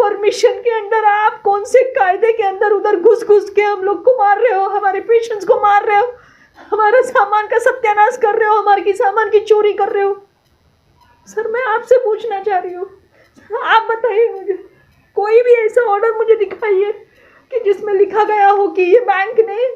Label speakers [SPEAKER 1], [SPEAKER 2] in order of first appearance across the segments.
[SPEAKER 1] Permission के under आप कौन से कायदे के अंदर उधर घुस घुस के हम लोग को मार रहे हो, हमारे पेशेंट्स को मार रहे हो, हमारा सामान का सत्यानाश कर रहे हो, हमारे सामान की चोरी कर रहे हो। सर मैं आपसे पूछना चाह रही हूँ, आप बताइए मुझे कोई भी ऐसा ऑर्डर मुझे दिखाइए कि जिसमें लिखा गया हो कि ये बैंक ने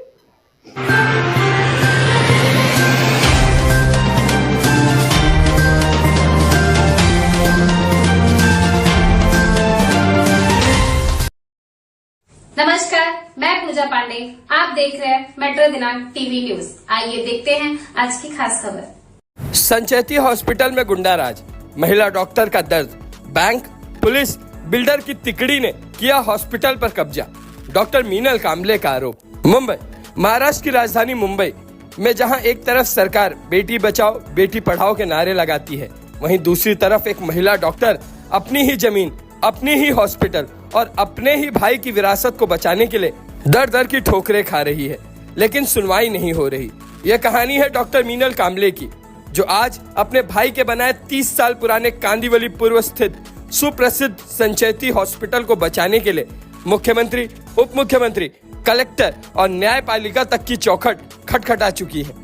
[SPEAKER 2] नमस्कार, मैं पूजा पांडे। आप देख रहे हैं मेट्रो दिनांक टीवी न्यूज। आइए देखते हैं आज की खास खबर।
[SPEAKER 3] संचेती हॉस्पिटल में गुंडाराज, महिला डॉक्टर का दर्द, बैंक, पुलिस, बिल्डर की तिकड़ी ने किया हॉस्पिटल पर कब्जा। डॉक्टर मीनल कांबले का आरोप। मुंबई, महाराष्ट्र की राजधानी मुंबई में जहां एक तरफ सरकार बेटी बचाओ बेटी पढ़ाओ के नारे लगाती है, वहीं दूसरी तरफ एक महिला डॉक्टर अपनी ही जमीन, अपनी ही हॉस्पिटल और अपने ही भाई की विरासत को बचाने के लिए दर दर की ठोकरें खा रही है, लेकिन सुनवाई नहीं हो रही। यह कहानी है डॉक्टर मीनल कांबले की, जो आज अपने भाई के बनाए 30 साल पुराने कांदिवली पूर्व स्थित सुप्रसिद्ध संचेती हॉस्पिटल को बचाने के लिए मुख्यमंत्री, उप मुख्यमंत्री, कलेक्टर और न्यायपालिका तक की चौखट खटखटा चुकी है।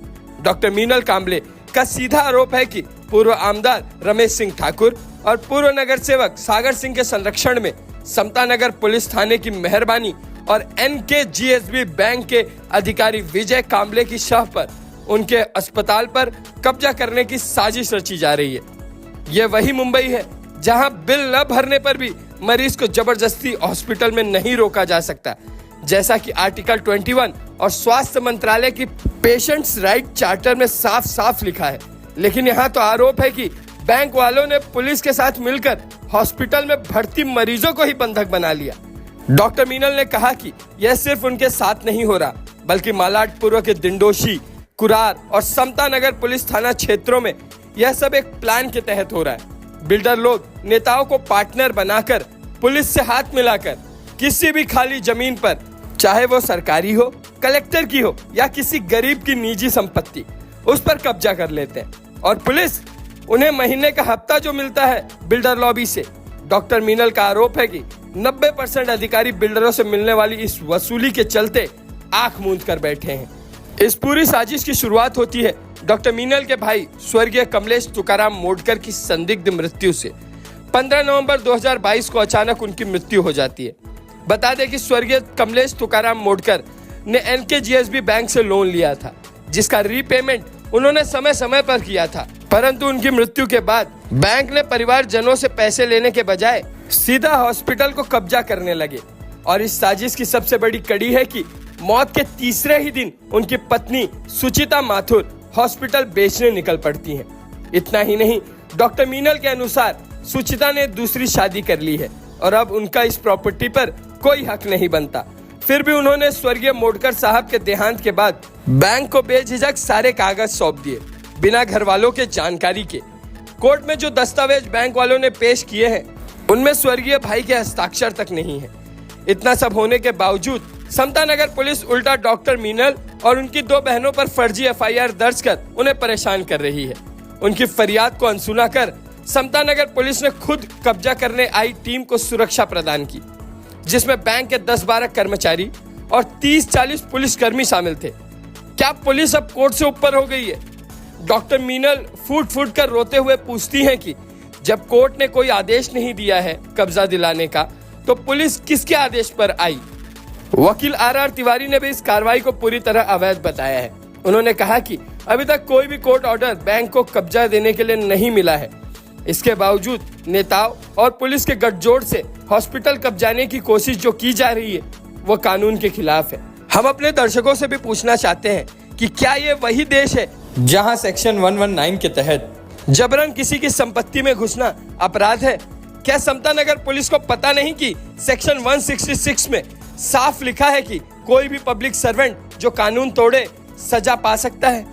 [SPEAKER 3] डॉक्टर मीनल कांबले का सीधा आरोप है कि पूर्व आमदार रमेश सिंह ठाकुर और पूर्व नगर सेवक सागर सिंह के संरक्षण में समता नगर पुलिस थाने की मेहरबानी और NKGSB बैंक के अधिकारी विजय कांबले की शह पर उनके अस्पताल पर कब्जा करने की साजिश रची जा रही है। यह वही मुंबई है जहां बिल न भरने पर भी मरीज को जबरदस्ती हॉस्पिटल में नहीं रोका जा सकता, जैसा कि आर्टिकल 21 और स्वास्थ्य मंत्रालय की पेशेंट्स राइट चार्टर में साफ साफ लिखा है। लेकिन यहाँ तो आरोप है कि बैंक वालों ने पुलिस के साथ मिलकर हॉस्पिटल में भर्ती मरीजों को ही बंधक बना लिया। डॉक्टर मीनल ने कहा कि यह सिर्फ उनके साथ नहीं हो रहा, बल्कि मालाडपुर के दिंडोशी, कुरार और समता नगर पुलिस थाना क्षेत्रों में यह सब एक प्लान के तहत हो रहा है। बिल्डर लोग नेताओं को पार्टनर बनाकर पुलिस से हाथ मिलाकर किसी भी खाली जमीन पर, चाहे वो सरकारी हो, कलेक्टर की हो या किसी गरीब की निजी संपत्ति, उस पर कब्जा कर लेते हैं और पुलिस उन्हें महीने का हफ्ता जो मिलता है बिल्डर लॉबी से। डॉक्टर मीनल का आरोप है कि 90% अधिकारी बिल्डरों से मिलने वाली इस वसूली के चलते आंख मूंद कर बैठे हैं। इस पूरी साजिश की शुरुआत होती है डॉक्टर मीनल के भाई स्वर्गीय कमलेश तुकाराम मोडकर की संदिग्ध मृत्यु से। 15 नवंबर 2022 को अचानक उनकी मृत्यु हो जाती है। बता दें कि स्वर्गीय कमलेश तुकाराम मोडकर ने NKGSB बैंक से लोन लिया था, जिसका रीपेमेंट उन्होंने समय समय पर किया था, परंतु उनकी मृत्यु के बाद बैंक ने परिवारजनों से पैसे लेने के बजाय सीधा हॉस्पिटल को कब्जा करने लगे। और इस साजिश की सबसे बड़ी कड़ी है कि मौत के तीसरे ही दिन उनकी पत्नी सुचिता माथुर हॉस्पिटल बेचने निकल पड़ती हैं। इतना ही नहीं, डॉक्टर मीनल के अनुसार सुचिता ने दूसरी शादी कर ली है और अब उनका इस प्रॉपर्टी पर कोई हक नहीं बनता। फिर भी उन्होंने स्वर्गीय मोडकर साहब के देहांत के बाद बैंक को बेझिझक सारे कागज सौंप दिए, बिना घर वालों के जानकारी के। कोर्ट में जो दस्तावेज बैंक वालों ने पेश किए हैं, उनमें स्वर्गीय भाई के हस्ताक्षर तक नहीं है। इतना सब होने के बावजूद समता नगर पुलिस उल्टा डॉक्टर मीनल और उनकी 2 बहनों पर फर्जी FIR दर्ज कर उन्हें परेशान कर रही है। उनकी फरियाद को अनसुना कर समता नगर पुलिस ने खुद कब्जा करने आई टीम को सुरक्षा प्रदान की, जिसमें बैंक के 10-12 कर्मचारी और 30-40 पुलिसकर्मी शामिल थे। क्या पुलिस अब कोर्ट से ऊपर हो गई है? डॉक्टर मीनल फूट फूट कर रोते हुए पूछती हैं कि जब कोर्ट ने कोई आदेश नहीं दिया है कब्जा दिलाने का, तो पुलिस किसके आदेश पर आई? वकील RR तिवारी ने भी इस कार्रवाई को पूरी तरह अवैध बताया है। उन्होंने कहा कि अभी तक कोई भी कोर्ट ऑर्डर बैंक को कब्जा देने के लिए नहीं मिला है। इसके बावजूद नेताओं और पुलिस के गठजोड़ से हॉस्पिटल कब्जाने की कोशिश जो की जा रही है, वो कानून के खिलाफ है। हम अपने दर्शकों से भी पूछना चाहते हैं कि क्या ये वही देश है जहां सेक्शन 119 के तहत जबरन किसी की संपत्ति में घुसना अपराध है? क्या समता नगर पुलिस को पता नहीं कि सेक्शन 166 में साफ लिखा है कि कोई भी पब्लिक सर्वेंट जो कानून तोड़े सजा पा सकता है?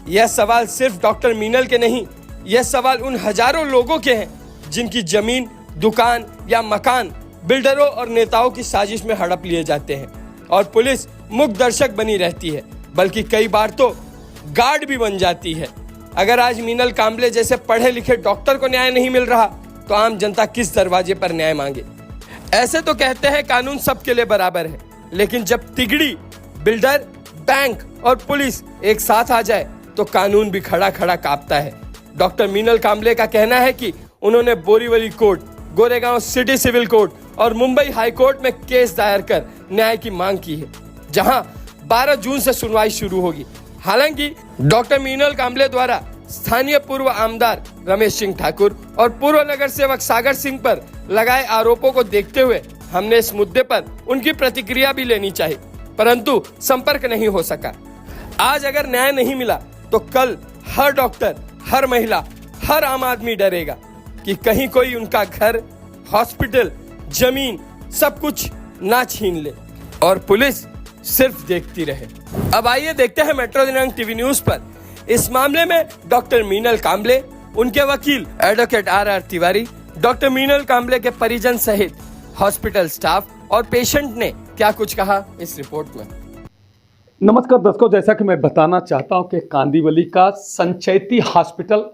[SPEAKER 3] यह सवाल सिर्फ डॉक्टर मीनल के नहीं, यह सवाल उन हजारों लोगों के हैं जिनकी जमीन, दुकान या मकान बिल्डरों और नेताओं की साजिश में हड़प लिए जाते हैं और पुलिस मुख्य दर्शक बनी रहती है, बल्कि कई बार तो गार्ड भी बन जाती है। अगर आज मीनल कांबले जैसे पढ़े लिखे डॉक्टर को न्याय नहीं मिल रहा, तो आम जनता किस दरवाजे पर न्याय मांगे? ऐसे तो कहते हैं कानून सबके लिए बराबर है, लेकिन जब तिगड़ी, बिल्डर, बैंक और पुलिस एक साथ आ जाए तो कानून भी खड़ा खड़ा कांपता है। डॉक्टर मीनल कांबले का कहना है कि उन्होंने Borivali court, Goregaon city civil court और मुंबई हाई कोर्ट में केस दायर कर न्याय की मांग की है, जहां 12 जून से सुनवाई शुरू होगी। हालांकि डॉक्टर मीनल कांबले द्वारा स्थानीय पूर्व आमदार रमेश सिंह ठाकुर और पूर्व नगर सेवक सागर सिंह पर लगाए आरोपों को देखते हुए हमने इस मुद्दे पर उनकी प्रतिक्रिया भी लेनी चाहिए, परंतु संपर्क नहीं हो सका। आज अगर न्याय नहीं मिला तो कल हर डॉक्टर, हर महिला, हर आम आदमी डरेगा कि कहीं कोई उनका घर, हॉस्पिटल, जमीन सब कुछ ना छीन ले और पुलिस सिर्फ देखती रहे। अब आइए देखते हैं मेट्रो दिनांक टीवी न्यूज पर इस मामले में डॉक्टर मीनल कांबले, उनके वकील advocate R Tiwari, doctor Meenal Kamble के परिजन सहित हॉस्पिटल स्टाफ और पेशेंट ने क्या कुछ कहा इस रिपोर्ट में।
[SPEAKER 4] नमस्कार दर्शकों, जैसा कि मैं बताना चाहता हूं कि कांदिवली का संचेती हॉस्पिटल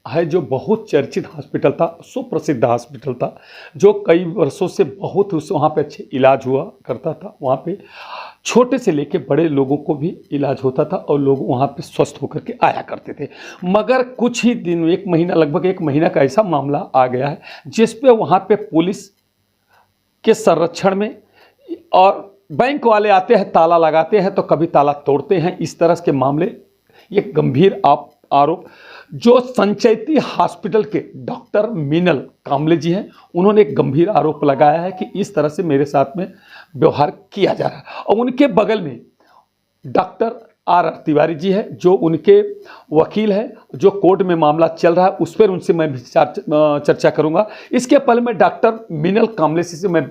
[SPEAKER 4] है, जो बहुत चर्चित हॉस्पिटल था, सुप्रसिद्ध हॉस्पिटल था, जो कई वर्षों से बहुत वहाँ पे अच्छे इलाज हुआ करता था। वहाँ पे छोटे से लेके बड़े लोगों को भी इलाज होता था और लोग वहाँ पे स्वस्थ होकर के आया करते थे। मगर कुछ ही दिन, एक महीना, लगभग एक महीना का ऐसा मामला आ गया है जिस पे वहाँ पे पुलिस के संरक्षण में और बैंक वाले आते हैं, ताला लगाते हैं तो कभी ताला तोड़ते हैं, इस तरह के मामले, ये गंभीर आरोप जो संचेती हॉस्पिटल के डॉक्टर मीनल कांबले जी हैं, उन्होंने एक गंभीर आरोप लगाया है कि इस तरह से मेरे साथ में व्यवहार किया जा रहा है। और उनके बगल में डॉक्टर आर तिवारी जी है, जो उनके वकील है, जो कोर्ट में मामला चल रहा है, उस पर उनसे मैं चर्चा करूंगा। इसके पहले मैं डॉक्टर मीनल कांबले से मैं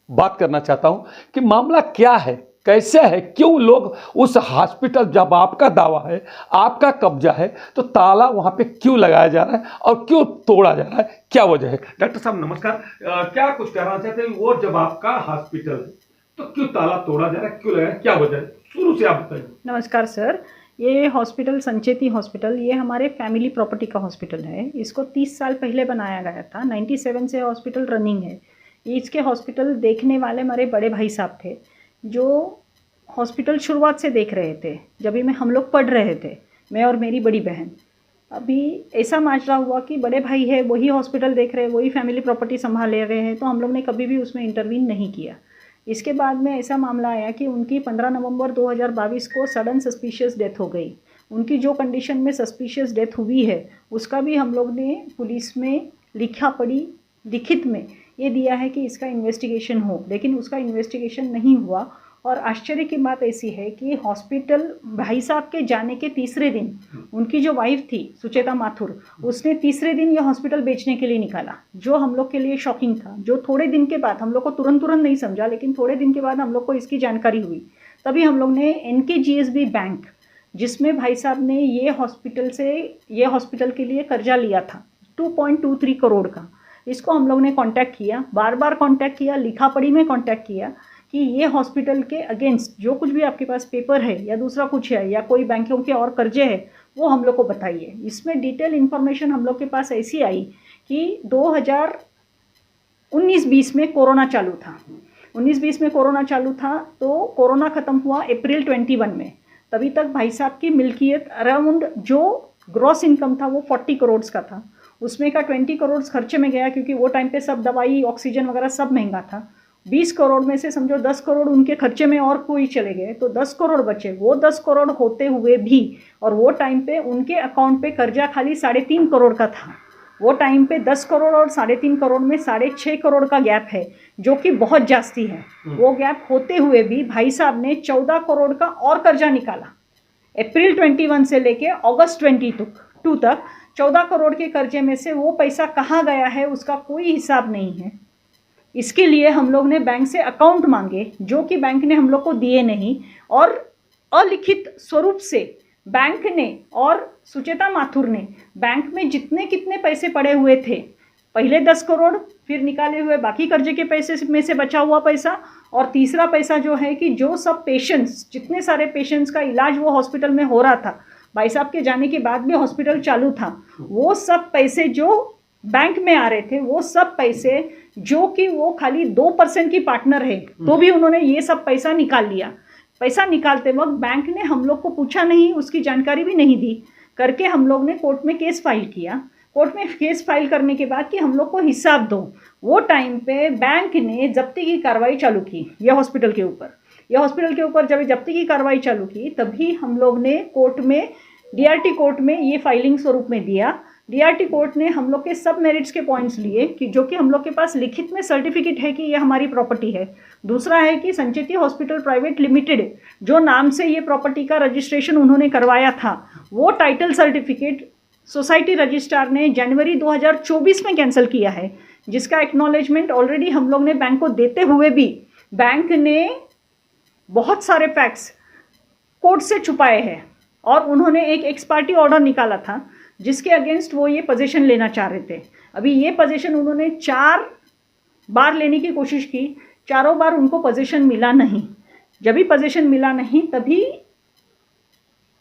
[SPEAKER 4] बात करना चाहता हूं कि मामला क्या है, कैसे है, क्यों लोग उस हॉस्पिटल, जब आपका दावा है, आपका कब्जा है, तो ताला वहां पे क्यों लगाया जा रहा है और क्यों तोड़ा जा रहा है, क्या वजह है? डॉक्टर साहब नमस्कार, क्या कुछ कहना चाहते हैं? और जब आपका हॉस्पिटल है तो क्यों ताला तोड़ा जा रहा है, क्यों लगाया, क्या वजह है? शुरू से आप बताइए।
[SPEAKER 1] नमस्कार सर, ये हॉस्पिटल संचेती हॉस्पिटल, ये हमारे फैमिली प्रॉपर्टी का हॉस्पिटल है। इसको 30 साल पहले बनाया गया था। 97 से हॉस्पिटल रनिंग है। इसके हॉस्पिटल देखने वाले हमारे बड़े भाई साहब थे, जो हॉस्पिटल शुरुआत से देख रहे थे। जब भी हम लोग पढ़ रहे थे, मैं और मेरी बड़ी बहन। अभी ऐसा माजरा हुआ कि बड़े भाई है, वही हॉस्पिटल देख रहे हैं, वही फैमिली प्रॉपर्टी संभाल ले रहे हैं, तो हम लोग ने कभी भी उसमें इंटरवीन नहीं किया। इसके बाद में ऐसा मामला आया कि उनकी 15 नवंबर 2022 को सडन सस्पिशियस डेथ हो गई। उनकी जो कंडीशन में सस्पिशियस डेथ हुई है, उसका भी हम लोग ने पुलिस में लिखित में ये दिया है कि इसका इन्वेस्टिगेशन हो, लेकिन उसका इन्वेस्टिगेशन नहीं हुआ। और आश्चर्य की बात ऐसी है कि हॉस्पिटल भाई साहब के जाने के तीसरे दिन उनकी जो वाइफ थी सुचेता माथुर, उसने तीसरे दिन ये हॉस्पिटल बेचने के लिए निकाला, जो हम लोग के लिए शॉकिंग था। जो थोड़े दिन के बाद, हम लोग को तुरंत नहीं समझा, लेकिन थोड़े दिन के बाद हम लोग को इसकी जानकारी हुई। तभी हम लोग ने NKGSB बैंक, जिसमें भाई साहब ने ये हॉस्पिटल के लिए कर्जा लिया था 2.23 करोड़ का, इसको हम लोग ने कांटेक्ट किया, बार बार कांटेक्ट किया, लिखा पढ़ी में कांटेक्ट किया कि ये हॉस्पिटल के अगेंस्ट जो कुछ भी आपके पास पेपर है या दूसरा कुछ है या कोई बैंकों के और कर्जे है, वो हम लोग को बताइए। इसमें डिटेल इन्फॉर्मेशन हम लोग के पास ऐसी आई कि 2019-20 में कोरोना चालू था। 19-20 में कोरोना चालू था, तो कोरोना ख़त्म हुआ अप्रैल 21 में। तभी तक भाई साहब की मिल्कियत अराउंड, जो ग्रॉस इनकम था वो 40 करोड़ का था। उसमें का 20 करोड़ खर्चे में गया, क्योंकि वो टाइम पे सब दवाई, ऑक्सीजन वगैरह सब महंगा था। 20 करोड़ में से समझो 10 करोड़ उनके खर्चे में और कोई चले गए, तो 10 करोड़ बचे। वो 10 करोड़ होते हुए भी, और वो टाइम पे उनके अकाउंट पे कर्जा खाली 3.5 करोड़ का था। वो टाइम पे 10 करोड़ और 3.5 करोड़ में 6.5 करोड़ का गैप है, जो कि बहुत जास्ती है। वो गैप होते हुए भी भाई साहब ने 14 करोड़ का और कर्जा निकाला। अप्रैल 21 से लेके अगस्त 22 तक 14 करोड़ के कर्जे में से वो पैसा कहाँ गया है, उसका कोई हिसाब नहीं है। इसके लिए हम लोग ने बैंक से अकाउंट मांगे, जो कि बैंक ने हम लोग को दिए नहीं, और अलिखित स्वरूप से बैंक ने और सुचेता माथुर ने बैंक में जितने कितने पैसे पड़े हुए थे, पहले 10 करोड़, फिर निकाले हुए बाकी कर्जे के पैसे में से बचा हुआ पैसा, और तीसरा पैसा जो है कि जो सब पेशेंट्स, जितने सारे पेशेंट्स का इलाज वो हॉस्पिटल में हो रहा था, भाई साहब के जाने के बाद भी हॉस्पिटल चालू था, वो सब पैसे जो बैंक में आ रहे थे, वो सब पैसे, जो कि वो खाली 2% की पार्टनर है, तो भी उन्होंने ये सब पैसा निकाल लिया। पैसा निकालते वक्त बैंक ने हम लोग को पूछा नहीं, उसकी जानकारी भी नहीं दी, करके हम लोग ने कोर्ट में केस फाइल किया। कोर्ट में केस फाइल करने के बाद कि हम लोग को हिसाब दो, वो टाइम पे बैंक ने जब्ती की कार्रवाई चालू की यह हॉस्पिटल के ऊपर। यह हॉस्पिटल के ऊपर जब जब्ती की कार्रवाई चालू की, तभी हम लोग ने कोर्ट में, डीआरटी कोर्ट में ये फाइलिंग स्वरूप में दिया। डीआरटी कोर्ट ने हम लोग के सब मेरिट्स के पॉइंट्स लिए, कि जो कि हम लोग के पास लिखित में सर्टिफिकेट है कि ये हमारी प्रॉपर्टी है। दूसरा है कि संचेती हॉस्पिटल प्राइवेट लिमिटेड, जो नाम से ये प्रॉपर्टी का रजिस्ट्रेशन उन्होंने करवाया था, वो टाइटल सर्टिफिकेट सोसाइटी रजिस्ट्रार ने जनवरी 2024 में कैंसिल किया है, जिसका एक्नॉलेजमेंट ऑलरेडी हम लोग ने बैंक को देते हुए भी बैंक ने बहुत सारे फैक्ट्स कोर्ट से छुपाए हैं। और उन्होंने एक एक्स पार्टी ऑर्डर निकाला था, जिसके अगेंस्ट वो ये पोजीशन लेना चाह रहे थे। अभी ये पोजीशन उन्होंने 4 बार लेने की कोशिश की, चारों बार उनको पोजीशन मिला नहीं। जब भी पोजीशन मिला नहीं, तभी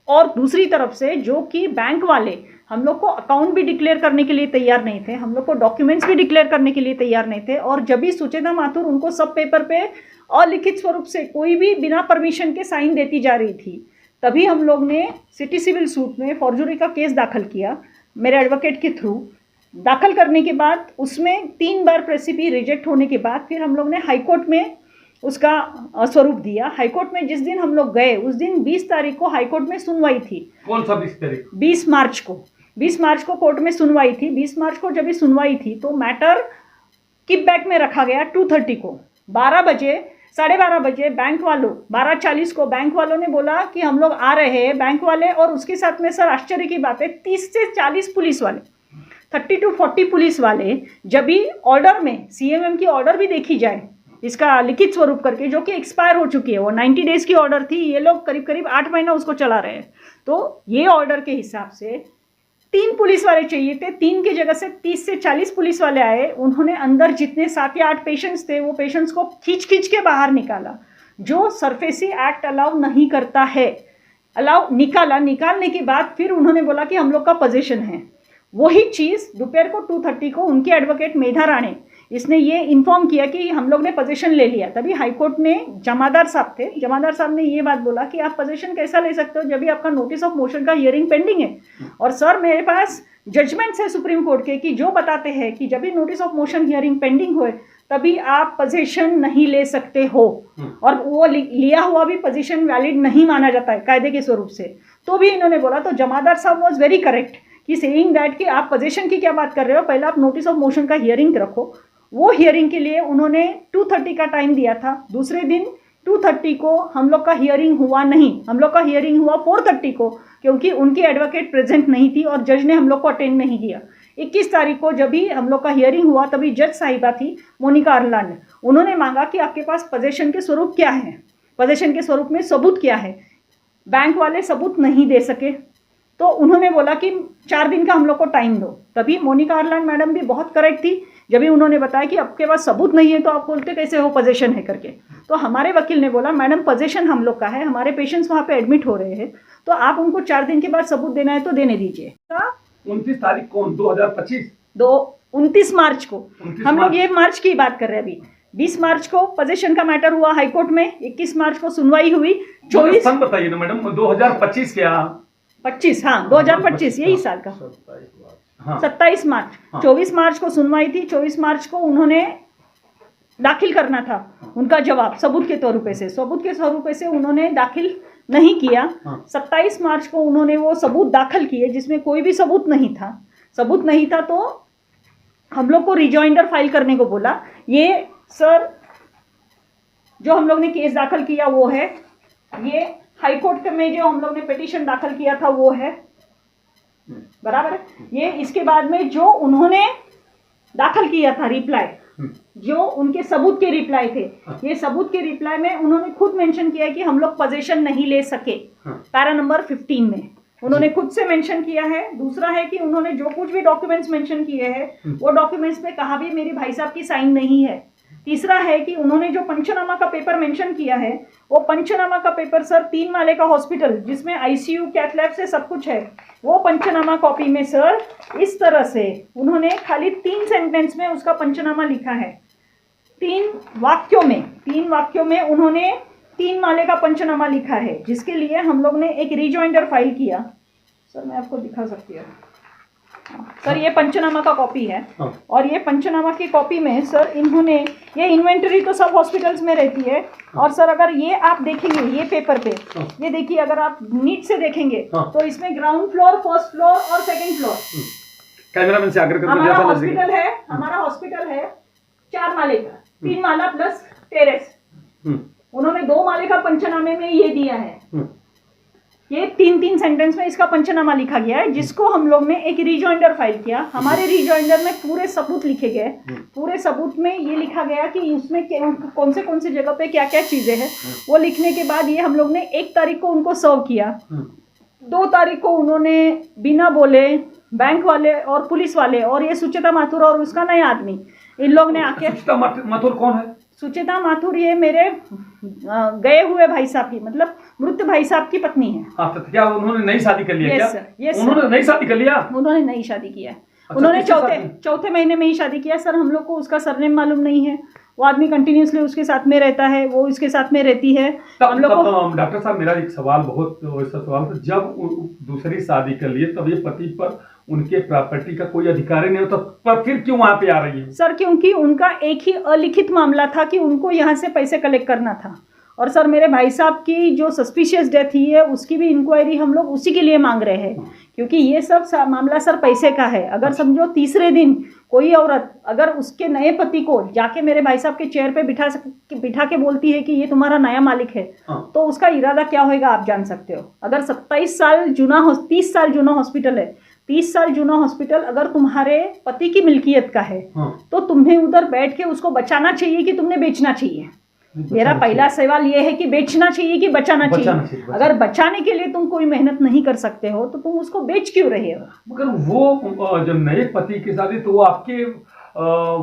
[SPEAKER 1] और दूसरी तरफ से जो कि बैंक वाले हम लोग को अकाउंट भी डिक्लेयर करने के लिए तैयार नहीं थे, हम लोग को डॉक्यूमेंट्स भी डिक्लेयर करने के लिए तैयार नहीं थे। और जब भी सुचेता माथुर उनको सब पेपर पे अलिखित स्वरूप से कोई भी बिना परमिशन के साइन देती जा रही थी, तभी हम लोग ने सिटी सिविल सूट में फॉर्जरी का केस दाखिल किया मेरे एडवोकेट के थ्रू। दाखिल करने के बाद उसमें 3 बार प्रेसिपी रिजेक्ट होने के बाद फिर हम लोग ने हाईकोर्ट में उसका स्वरूप दिया। हाईकोर्ट में जिस दिन हम लोग गए, उस दिन 20 तारीख को हाईकोर्ट में सुनवाई थी।
[SPEAKER 4] कौन सा 20 तारीख?
[SPEAKER 1] 20 मार्च को कोर्ट में सुनवाई थी। 20 मार्च को जब भी सुनवाई थी, तो मैटर किक बैक में रखा गया 2:30 को। 12 बजे, 12:30 बजे बैंक वालों, 12:40 को बैंक वालों ने बोला कि हम लोग आ रहे हैं, बैंक वाले। और उसके साथ में सर आश्चर्य की बात है, 30 से 40 पुलिस वाले, 30 to 40 पुलिस वाले, जब भी ऑर्डर में सीएमएम की ऑर्डर भी देखी जाए, इसका लिखित स्वरूप करके, जो कि एक्सपायर हो चुकी है, वो 90 डेज की ऑर्डर थी, ये लोग करीब करीब 8 महीना उसको चला रहे हैं। तो ये ऑर्डर के हिसाब से 3 पुलिस वाले चाहिए थे, 3 की जगह से 30 से 40 पुलिस वाले आए। उन्होंने अंदर जितने 7 या 8 पेशेंट्स थे, वो पेशेंट्स को खींच के बाहर निकाला, जो सरफेसी एक्ट अलाउ नहीं करता है। निकालने के बाद फिर उन्होंने बोला कि हम लोग का पोजीशन है। वही चीज़ दोपहर को 2:30 को उनके एडवोकेट मेधा राणे, इसने ये इन्फॉर्म किया कि हम लोग ने पोजीशन ले लिया। तभी हाईकोर्ट ने, जमादार साहब थे, जमादार साहब ने ये बात बोला कि आप पोजीशन कैसा ले सकते हो जब भी आपका नोटिस ऑफ मोशन का हियरिंग पेंडिंग है। और सर, मेरे पास जजमेंट्स है सुप्रीम कोर्ट के कि जो बताते हैं कि जब भी notice of motion hearing pending हुए, तभी आप पोजीशन नहीं ले सकते हो। और वो लिया हुआ भी पोजीशन वैलिड नहीं माना जाता है कायदे के स्वरूप से। तो भी इन्होंने बोला, तो जमादार साहब वॉज वेरी करेक्ट कि सेइंग दैट कि आप पोजीशन की क्या बात कर रहे हो, पहले आप नोटिस ऑफ मोशन का हियरिंग रखो। वो हियरिंग के लिए उन्होंने 2:30 का टाइम दिया था। दूसरे दिन 2:30 को हम लोग का हियरिंग हुआ नहीं, हम लोग का हियरिंग हुआ 4:30 को, क्योंकि उनकी एडवोकेट प्रेजेंट नहीं थी और जज ने हम लोग को अटेंड नहीं किया। 21 तारीख को जब भी हम लोग का हियरिंग हुआ, तभी जज साहिबा थी मोनिका अरलांड, उन्होंने मांगा कि आपके पास पोजीशन के स्वरूप क्या है, पोजीशन के स्वरूप में सबूत क्या है। बैंक वाले सबूत नहीं दे सके, तो उन्होंने बोला कि 4 दिन का हम लोग को टाइम दो। तभी मोनिका अरलांड मैडम भी बहुत करेक्ट थी, जब भी उन्होंने बताया कि आपके पास सबूत नहीं है तो आप बोलते कैसे हो पोजीशन है करके। तो हमारे वकील ने बोला, मैडम पोजीशन हम लोग का है, हमारे पेशेंट्स वहाँ पे एडमिट हो रहे हैं, तो आप उनको 4 दिन के बाद सबूत देना है तो देने दीजिए।
[SPEAKER 4] 29 तारीख कौन? 2025?
[SPEAKER 1] 29 मार्च को, हम लोग ये मार्च की बात कर रहे हैं अभी। 20 मार्च को पोजीशन का मैटर हुआ हाईकोर्ट में, 21 मार्च को सुनवाई हुई। 24
[SPEAKER 4] सन बताइए ना मैडम, 2025 क्या?
[SPEAKER 1] 25, हाँ 2025, यही साल का 27 मार्च। 24 मार्च को सुनवाई थी। 24 मार्च को उन्होंने दाखिल करना था उनका जवाब सबूत के स्वरूप से, सबूत के स्वरूप से उन्होंने दाखिल नहीं किया। 27 मार्च को उन्होंने वो सबूत दाखिल किए, जिसमें कोई भी सबूत नहीं था। तो हम लोग को रिजॉइंडर फाइल करने को बोला। ये सर, जो हम लोग ने केस दाखिल किया वो है, ये हाईकोर्ट में जो हम लोग ने पिटीशन दाखिल किया था वो है, बराबर है। ये इसके बाद में जो उन्होंने दाखिल किया था रिप्लाई, जो उनके सबूत के रिप्लाई थे, ये सबूत के रिप्लाई में उन्होंने खुद मेंशन किया कि हम लोग पोजीशन नहीं ले सके। पैरा नंबर 15 में उन्होंने खुद से मेंशन किया है। दूसरा है कि उन्होंने जो कुछ भी डॉक्यूमेंट्स मेंशन किए हैं, वो डॉक्यूमेंट्स पे कहा भी मेरे भाई साहब की साइन नहीं है। तीसरा है कि उन्होंने जो पंचनामा का पेपर मेंशन किया है, वो पंचनामा का पेपर सर 3 माले का हॉस्पिटल जिसमें आईसीयू कैथ लैब से सब कुछ है, वो पंचनामा कॉपी में सर इस तरह से उन्होंने खाली 3 सेंटेंस में उसका पंचनामा लिखा है। 3 वाक्यों में उन्होंने 3 माले का पंचनामा लिखा है, जिसके लिए हम लोग ने एक रिजॉइंडर फाइल किया। सर मैं आपको दिखा सकती हूँ सर, ये पंचनामा का कॉपी है और ये पंचनामा की कॉपी में सर इन्होंने, ये इन्वेंटरी तो सब हॉस्पिटल्स में रहती है और सर अगर ये आप देखेंगे ये पेपर पे, ये देखिए अगर आप नीट से देखेंगे तो इसमें ग्राउंड फ्लोर, फर्स्ट फ्लोर और सेकंड फ्लोर,
[SPEAKER 4] कैमरामैन से आग्रह करते
[SPEAKER 1] हमारा हॉस्पिटल है 4 माले का, 3 माला प्लस टेरेस। उन्होंने 2 माले का पंचनामे में ये दिया है। ये 3 सेंटेंस में इसका पंचनामा लिखा गया है, जिसको हम लोग ने एक रिजॉइंडर फाइल किया। हमारे रिजॉइंडर में पूरे सबूत लिखे गए। पूरे सबूत में ये लिखा गया कि इसमें कौन से जगह पे क्या क्या चीजें हैं। वो लिखने के बाद ये हम लोग ने 1 तारीख को उनको सर्व किया। 2 तारीख को उन्होंने बिना बोले बैंक वाले और पुलिस वाले और ये सुचेता माथुर और उसका नया आदमी, इन लोग ने आके,
[SPEAKER 4] सुचेता माथुर कौन है?
[SPEAKER 1] सुचेता माथुर ये मेरे गए हुए भाई साहब की, मतलब मृत भाई साहब की पत्नी है।
[SPEAKER 4] हाँ, तो क्या उन्होंने नई शादी कर लिया?
[SPEAKER 1] Yes,
[SPEAKER 4] क्या
[SPEAKER 1] sir. Yes,
[SPEAKER 4] उन्होंने नई शादी कर लिया?
[SPEAKER 1] उन्होंने नई शादी किया है।
[SPEAKER 4] अच्छा,
[SPEAKER 1] उन्होंने
[SPEAKER 4] किसके
[SPEAKER 1] चौथे महीने में ही शादी किया। सर हम लोग को उसका सरनेम मालूम नहीं है। वो आदमी कंटिन्यूसली उसके साथ में रहता है, वो इसके साथ में रहती है। हम लोग को
[SPEAKER 4] डॉक्टर साहब, मेरा एक सवाल, बहुत वैसा सवाल था, जब दूसरी शादी कर लिए तब ये पति पर उनके प्रॉपर्टी का कोई अधिकार ही नहीं होता, पर फिर क्यों वहां पे आ रही है?
[SPEAKER 1] सर क्योंकि उनका एक ही अलिखित मामला था कि उनको यहाँ से पैसे कलेक्ट करना था। और सर मेरे भाई साहब की जो सस्पिशियस डेथ हुई है उसकी भी इंक्वायरी हम लोग उसी के लिए मांग रहे हैं, क्योंकि ये सब मामला सर पैसे का है। अगर समझो तीसरे दिन कोई औरत अगर उसके नए पति को जाके मेरे भाई साहब के चेयर पे बिठा के बोलती है कि ये तुम्हारा नया मालिक है, तो उसका इरादा क्या होगा आप जान सकते हो। अगर 30 साल जुना हॉस्पिटल है, 30 साल जुना हॉस्पिटल अगर तुम्हारे पति की मिल्कियत का है, तो तुम्हें उधर बैठ के उसको बचाना चाहिए कि तुमने बेचना चाहिए? मेरा पहला सवाल ये है कि बेचना चाहिए कि बचाना चाहिए? अगर बचाने के लिए तुम कोई मेहनत नहीं कर सकते हो तो तुम उसको बेच क्यों रहे हो?
[SPEAKER 4] मगर वो जब नए पति की शादी, तो वो आपके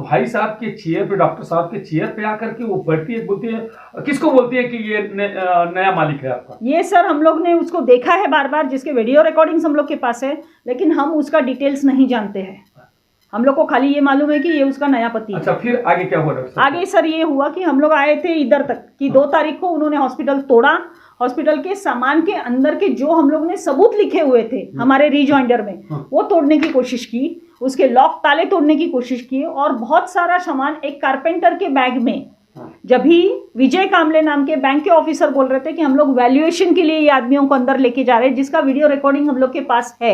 [SPEAKER 4] भाई साहब के चेयर पे, डॉक्टर साहब के चेयर पे आकर के वो बैठती है, बोलती है, किसको बोलती है कि ये नया मालिक है आपका? ये
[SPEAKER 1] सर हम लोग ने उसको देखा है बार बार, जिसके वीडियो रिकॉर्डिंग्स हम लोग के पास है, लेकिन हम उसका डिटेल्स नहीं जानते हैं। हम लोग को खाली ये मालूम है कि ये उसका नया पति है।
[SPEAKER 4] अच्छा, फिर आगे क्या हुआ डॉक्टर साहब?
[SPEAKER 1] आगे सर ये हुआ कि हम लोग आए थे इधर तक कि 2 तारीख को उन्होंने हॉस्पिटल तोड़ा। हॉस्पिटल के सामान के अंदर के जो हम लोग ने सबूत लिखे हुए थे हमारे रिजॉइंडर में, वो तोड़ने की कोशिश की, उसके लॉक ताले तोड़ने की कोशिश की, और बहुत सारा सामान एक कारपेंटर के बैग में, जब भी विजय कामले नाम के बैंक के ऑफिसर बोल रहे थे कि हम लोग वैल्यूएशन के लिए ये आदमियों को अंदर लेके जा रहे हैं, जिसका वीडियो रिकॉर्डिंग हम लोग के पास है,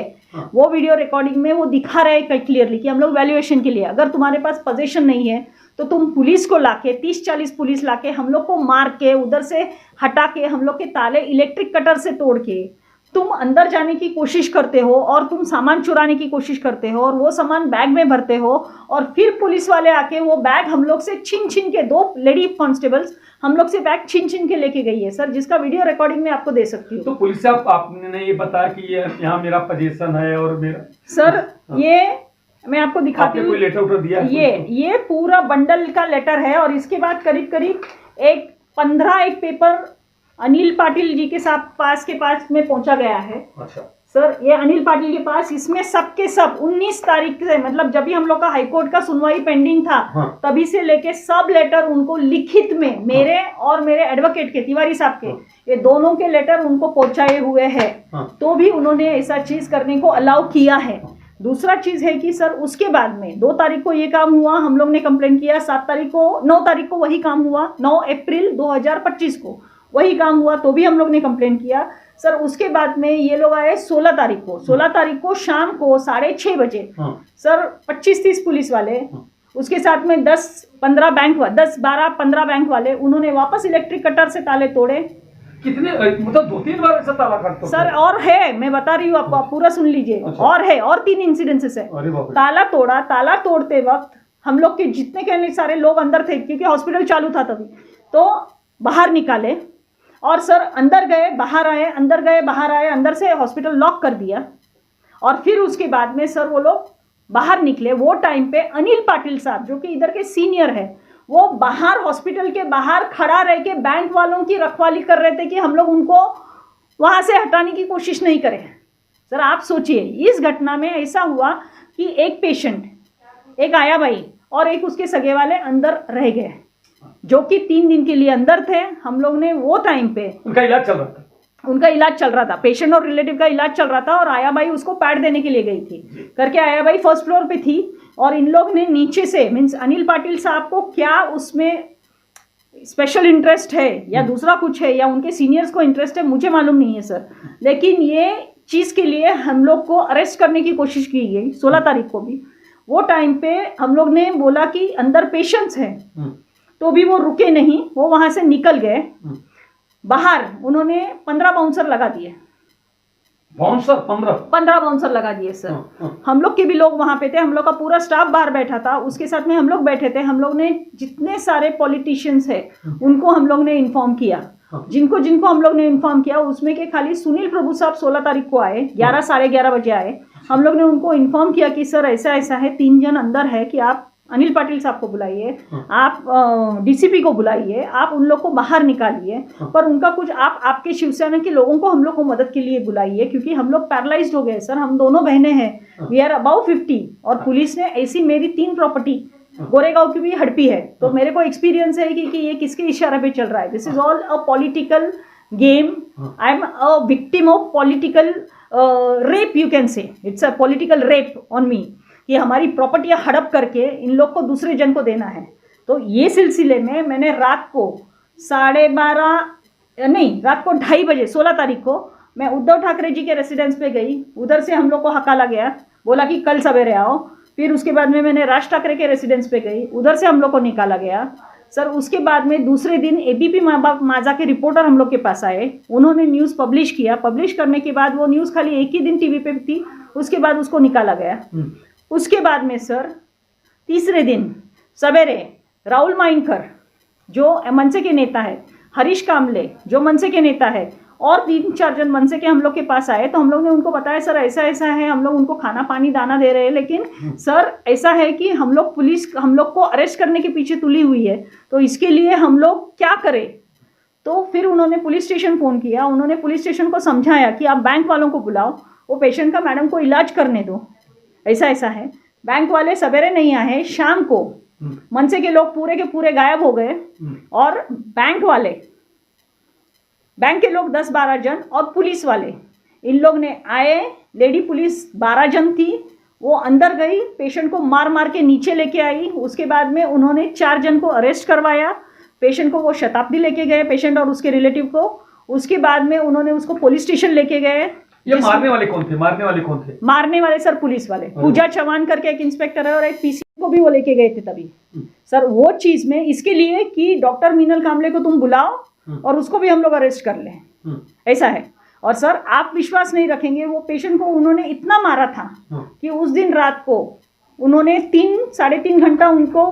[SPEAKER 1] वो वीडियो रिकॉर्डिंग में वो दिखा रहे हैं क्लियरली कि हम लोग वैल्यूएशन के लिए, अगर तुम्हारे पास पोजीशन नहीं है तो तुम पुलिस को लाके 30-40 पुलिस लाके हम लोग को मार के उधर से हटा के हम लोग के ताले इलेक्ट्रिक कटर से तोड़ के तुम अंदर जाने की कोशिश करते हो और तुम सामान चुराने की कोशिश करते हो और वो सामान बैग में भरते हो, और फिर पुलिस वाले आके वो बैग हम लोग से छीन के, 2 लेडी कांस्टेबल्स हम लोग से बैग छीन के लेके गई है सर, जिसका वीडियो रिकॉर्डिंग में आपको दे सकती हूँ।
[SPEAKER 4] तो पुलिस साहब, आपने ये बताया कि ये यहाँ मेरा पोजीशन है और मेरा,
[SPEAKER 1] सर ये मैं आपको दिखाती हूँ,
[SPEAKER 4] कोई लेटर उटर दिया?
[SPEAKER 1] ये पूरा बंडल का लेटर है, और इसके बाद करीब 15 पेपर अनिल पाटिल जी के पास में पहुंचा गया है।
[SPEAKER 4] अच्छा
[SPEAKER 1] सर, ये अनिल पाटिल के पास, इसमें सब के सब 19 तारीख से, मतलब जब भी हम लोग का हाईकोर्ट का सुनवाई पेंडिंग था, तभी से लेके सब लेटर उनको लिखित में, मेरे और मेरे एडवोकेट के, तिवारी साहब के, ये दोनों के लेटर उनको पहुंचाए हुए हैं, तो भी उन्होंने ऐसा चीज करने को अलाउ किया है। दूसरा चीज है कि सर उसके बाद में 2 तारीख को ये काम हुआ, हम लोग ने कंप्लेंट किया, 9 तारीख को वही काम हुआ, 9 अप्रैल 2025 को वही काम हुआ, तो भी हम लोग ने कंप्लेंट किया। सर उसके बाद में ये लोग आए 16 तारीख को शाम को 6:30 बजे, सर 25-30 पुलिस वाले, उसके साथ में 10-12 बैंक वाले, उन्होंने वापस इलेक्ट्रिक कटर से ताले तोड़े।
[SPEAKER 4] कितने, मतलब 2-3 बार ऐसा ताला काटता
[SPEAKER 1] सर? और है, मैं बता रही हूँ आपको, आप पूरा सुन लीजिए। अच्छा। और 3 इंसिडेंसेस है। ताला तोड़ा, ताला तोड़ते वक्त हम लोग के जितने के सारे लोग अंदर थे, क्योंकि हॉस्पिटल चालू था तभी, तो बाहर निकाले, और सर अंदर गए बाहर आए, अंदर गए बाहर आए, अंदर से हॉस्पिटल लॉक कर दिया, और फिर उसके बाद में सर वो लोग बाहर निकले। वो टाइम पे अनिल पाटिल साहब, जो कि इधर के सीनियर है, वो बाहर हॉस्पिटल के बाहर खड़ा रह के बैंक वालों की रखवाली कर रहे थे कि हम लोग उनको वहाँ से हटाने की कोशिश नहीं करें। सर आप सोचिए, इस घटना में ऐसा हुआ कि एक पेशेंट, एक आया भाई और एक उसके सगे वाले अंदर रह गए, जो कि 3 दिन के लिए अंदर थे। हम लोग ने वो टाइम पे
[SPEAKER 4] उनका इलाज चल रहा था, पेशेंट और रिलेटिव का इलाज चल रहा था, और आया भाई उसको पैड देने के लिए गई थी करके, आया भाई फर्स्ट फ्लोर पे थी, और इन लोग ने नीचे से, मीन्स अनिल पाटिल साहब को क्या उसमें स्पेशल इंटरेस्ट है या दूसरा कुछ है या उनके सीनियर्स को इंटरेस्ट है, मुझे मालूम नहीं है सर, लेकिन ये चीज़ के लिए हम लोग को अरेस्ट करने की कोशिश की गई 16 तारीख को भी। वो टाइम पे हम लोग ने बोला कि अंदर पेशेंट्स हैं, तो भी वो रुके नहीं, वो वहाँ से निकल गए। बाहर उन्होंने 15 बाउंसर लगा दिए, 15 बाउंसर लगा दिए सर। हम लोग के भी लोग वहाँ पे थे, हम लोग का पूरा स्टाफ बाहर बैठा था, उसके साथ में हम लोग बैठे थे। हम लोग ने जितने सारे पॉलिटिशियंस है उनको हम लोग ने इन्फॉर्म किया, जिनको जिनको हम लोग ने इन्फॉर्म किया, उसमें के खाली सुनील प्रभु साहब 16 तारीख को आए, 11 साढ़े 11 बजे आए। हम लोग ने उनको इन्फॉर्म किया कि सर ऐसा ऐसा है, 3 जन अंदर है, कि आप अनिल पाटिल साहब को बुलाइए, आप डीसीपी को बुलाइए, आप उन लोग को बाहर निकालिए, पर उनका कुछ आप आपके शिवसेना के लोगों को हम लोग को मदद के लिए बुलाइए, क्योंकि हम लोग पैरालाइज्ड हो गए सर। हम दोनों बहनें हैं, वी आर अबाउ 50, और पुलिस ने ऐसी मेरी 3 प्रॉपर्टी गोरेगांव की भी हड़पी है, तो मेरे को एक्सपीरियंस है कि ये किसके इशारे पे चल रहा है। This is all a political game, I am a victim of political rape, you can say it's a political rape on me, कि हमारी प्रॉपर्टियां हड़प करके इन लोग को दूसरे जन को देना है। तो ये सिलसिले में मैंने रात को 2:30 बजे 16 तारीख को मैं उद्धव ठाकरे जी के रेसिडेंस पे गई। उधर से हम लोग को हकाला गया, बोला कि कल सवेरे आओ। फिर उसके बाद में मैंने राज ठाकरे के रेसिडेंस पे गई, उधर से हम लोग को निकाला गया सर। उसके बाद में दूसरे दिन एबीपी माजा के रिपोर्टर हम लोग के पास आए, उन्होंने न्यूज़ पब्लिश किया। पब्लिश करने के बाद वो न्यूज़ खाली एक ही दिन टीवी पे थी, उसके बाद उसको निकाला गया। उसके बाद में सर तीसरे दिन सवेरे राहुल माइनकर जो मनसे के नेता है, हरीश कामले जो मनसे के नेता है, और 3-4 जन मनसे के हम लोग के पास आए। तो हम लोग ने उनको बताया सर ऐसा ऐसा है, हम लोग उनको खाना पानी दाना दे रहे हैं, लेकिन सर ऐसा है कि हम लोग पुलिस हम लोग को अरेस्ट करने के पीछे तुली हुई है, तो इसके लिए हम लोग क्या करें। तो फिर उन्होंने पुलिस स्टेशन फ़ोन किया, उन्होंने पुलिस स्टेशन को समझाया कि आप बैंक वालों को बुलाओ, वो पेशेंट का मैडम को इलाज करने दो, ऐसा ऐसा है। बैंक वाले सवेरे नहीं आए, शाम को मनसे के लोग पूरे के पूरे गायब हो गए, और बैंक के लोग 10-12 जन और पुलिस वाले इन लोग ने आए। लेडी पुलिस 12 जन थी, वो अंदर गई, पेशेंट को मार मार के नीचे लेके आई। उसके बाद में उन्होंने 4 जन को अरेस्ट करवाया, पेशेंट को वो शताब्दी लेके गए, पेशेंट और उसके रिलेटिव को। उसके बाद में उन्होंने उसको पुलिस स्टेशन लेके गए। ये मारने वाले कौन थे?
[SPEAKER 1] मारने वाले सर पुलिस वाले, पूजा चौहान करके एक इंस्पेक्टर है, और एक पीसी को भी वो लेके गए थे तभी सर। वो चीज में इसके लिए कि डॉक्टर मीनल कामले को तुम बुलाओ और उसको भी हम लोग अरेस्ट कर लें, ऐसा है। और सर आप विश्वास नहीं रखेंगे, वो पेशेंट को उन्होंने इतना मारा था कि उस दिन रात को उन्होंने 3-3.5 घंटा उनको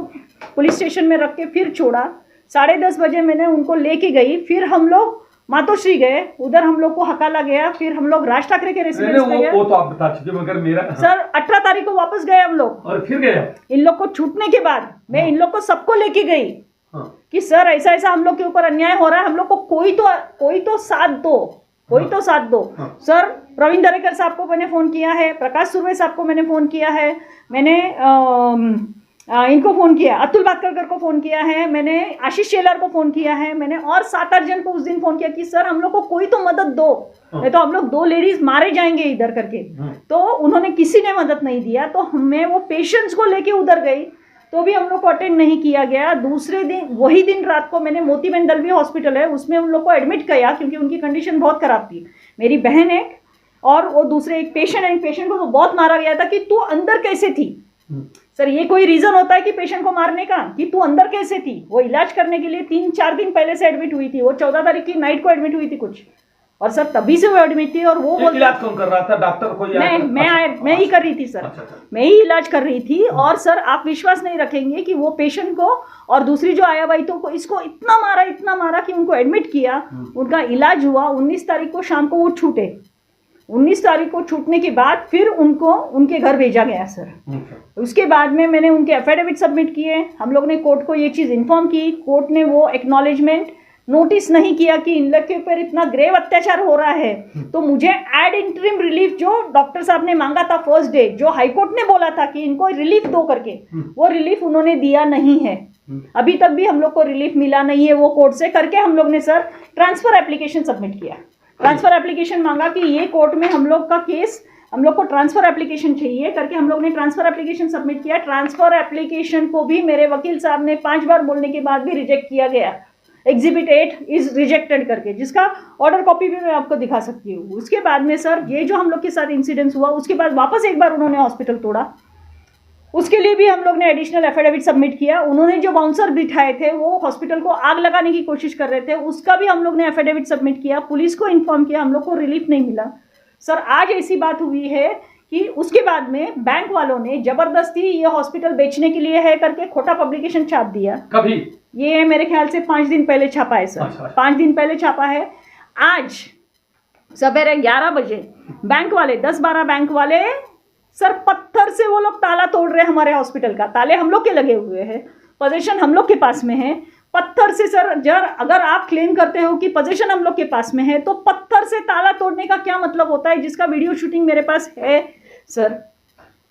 [SPEAKER 1] पुलिस स्टेशन में रख के फिर छोड़ा। 10:30 बजे मैंने उनको लेके गई, फिर हम लोग मातोश्री गए, उधर हम लोग को हकाला गया। फिर हम लोग राज ठाकरे के रेसिडेंस पे गए।
[SPEAKER 4] वो तो आप बता चुके, मगर मेरा
[SPEAKER 1] सर 18 तारीख को वापस गए हम लोग,
[SPEAKER 4] और फिर गए
[SPEAKER 1] इन लोग को छूटने के बाद मैं इन लोग को सबको लेके गई कि सर ऐसा ऐसा हम लोग के ऊपर अन्याय हो रहा है, हम लोग को कोई तो साथ दो। सर प्रवीण दरेकर साहब को मैंने फ़ोन किया है, प्रकाश सुर्वे साहब को मैंने फ़ोन किया है, मैंने इनको फ़ोन किया, अतुल बातकर को फ़ोन किया है, मैंने आशीष शेलर को फ़ोन किया है, मैंने और 7-8 जन को उस दिन फ़ोन किया कि सर हम लोग को कोई तो मदद दो, नहीं तो हम लोग 2 लेडीज मारे जाएंगे इधर करके। तो उन्होंने किसी ने मदद नहीं दिया। तो मैं वो पेशेंट्स को लेके उधर गई, तो भी हम लोग को अटेंड नहीं किया गया। दूसरे दिन वही दिन रात को मैंने मोतीबेन दलवी हॉस्पिटल है उसमें उन लोग को एडमिट किया, क्योंकि उनकी कंडीशन बहुत ख़राब थी। मेरी बहन एक और वो दूसरे एक पेशेंट को तो बहुत मारा गया था कि तू अंदर कैसे थी। सर ये कोई रीज़न होता है कि पेशेंट को मारने का, कि तू अंदर कैसे थी। वो इलाज करने के लिए 3-4 दिन पहले से एडमिट हुई थी, वो 14 तारीख की नाइट को एडमिट हुई थी कुछ, और सर तभी से वो एडमिट थी। और वो
[SPEAKER 4] इलाज कौन कर रहा था? डॉक्टर को?
[SPEAKER 1] मैं ही कर रही थी सर। मैं ही इलाज कर रही थी। और सर आप विश्वास नहीं रखेंगे कि वो पेशेंट को और दूसरी जो आया भाई तो इसको इतना मारा कि उनको एडमिट किया, उनका इलाज हुआ। 19 तारीख को शाम को वो छूटे। 19 तारीख को छूटने के बाद फिर उनको उनके घर भेजा गया सर। उसके बाद में मैंने उनके एफिडेविट सबमिट किए, हम लोग ने कोर्ट को ये चीज़ इन्फॉर्म की, कोर्ट ने वो एक्नॉलेजमेंट नोटिस नहीं किया कि इन लोग के ऊपर इतना ग्रेव अत्याचार हो रहा है। तो मुझे एड इंटरिम रिलीफ जो डॉक्टर साहब ने मांगा था फर्स्ट डे, जो हाईकोर्ट ने बोला था कि इनको रिलीफ दो करके, वो रिलीफ उन्होंने दिया नहीं है। अभी तक भी हम लोग को रिलीफ मिला नहीं है वो कोर्ट से। करके हम लोग ने सर ट्रांसफर एप्लीकेशन सबमिट किया, ट्रांसफर एप्लीकेशन मांगा कि ये कोर्ट में हम लोग का केस, हम लोग को ट्रांसफर एप्लीकेशन चाहिए करके हम लोग ने ट्रांसफर एप्लीकेशन सबमिट किया। ट्रांसफर एप्लीकेशन को भी मेरे वकील साहब ने 5 बार बोलने के बाद भी रिजेक्ट किया गया। एग्जिबिट 8 इज रिजेक्टेड करके, जिसका ऑर्डर कॉपी भी मैं आपको दिखा सकती हूँ। उसके बाद में सर ये जो हम लोग के साथ इंसिडेंस हुआ, उसके बाद वापस एक बार उन्होंने हॉस्पिटल तोड़ा, उसके लिए भी हम लोग ने एडिशनल एफिडेविट सबमिट किया। उन्होंने जो बाउंसर बिठाए थे वो हॉस्पिटल को आग लगाने की कोशिश कर रहे थे, उसका भी हम लोग ने एफिडेविट सबमिट किया, पुलिस को इन्फॉर्म किया, हम लोग को रिलीफ नहीं मिला। सर आज ऐसी बात हुई है कि उसके बाद में बैंक वालों ने जबरदस्ती ये हॉस्पिटल बेचने के लिए है करके खोटा पब्लिकेशन छाप दिया।
[SPEAKER 4] कभी
[SPEAKER 1] ये मेरे ख्याल से 5 दिन पहले छापा है सर।
[SPEAKER 4] अच्छा।
[SPEAKER 1] 5 दिन पहले छापा है। आज सवेरे 11 बजे बैंक वाले 10-12 बैंक वाले सर पत्थर से वो लोग ताला तोड़ रहे हैं हमारे हॉस्पिटल का। ताले हम लोग के लगे हुए हैं, पोजीशन हम लोग के पास में है। पत्थर से सर अगर आप क्लेम करते हो कि पोजीशन हम लोग के पास में है, तो पत्थर से ताला तोड़ने का क्या मतलब होता है, जिसका वीडियो शूटिंग मेरे पास है सर।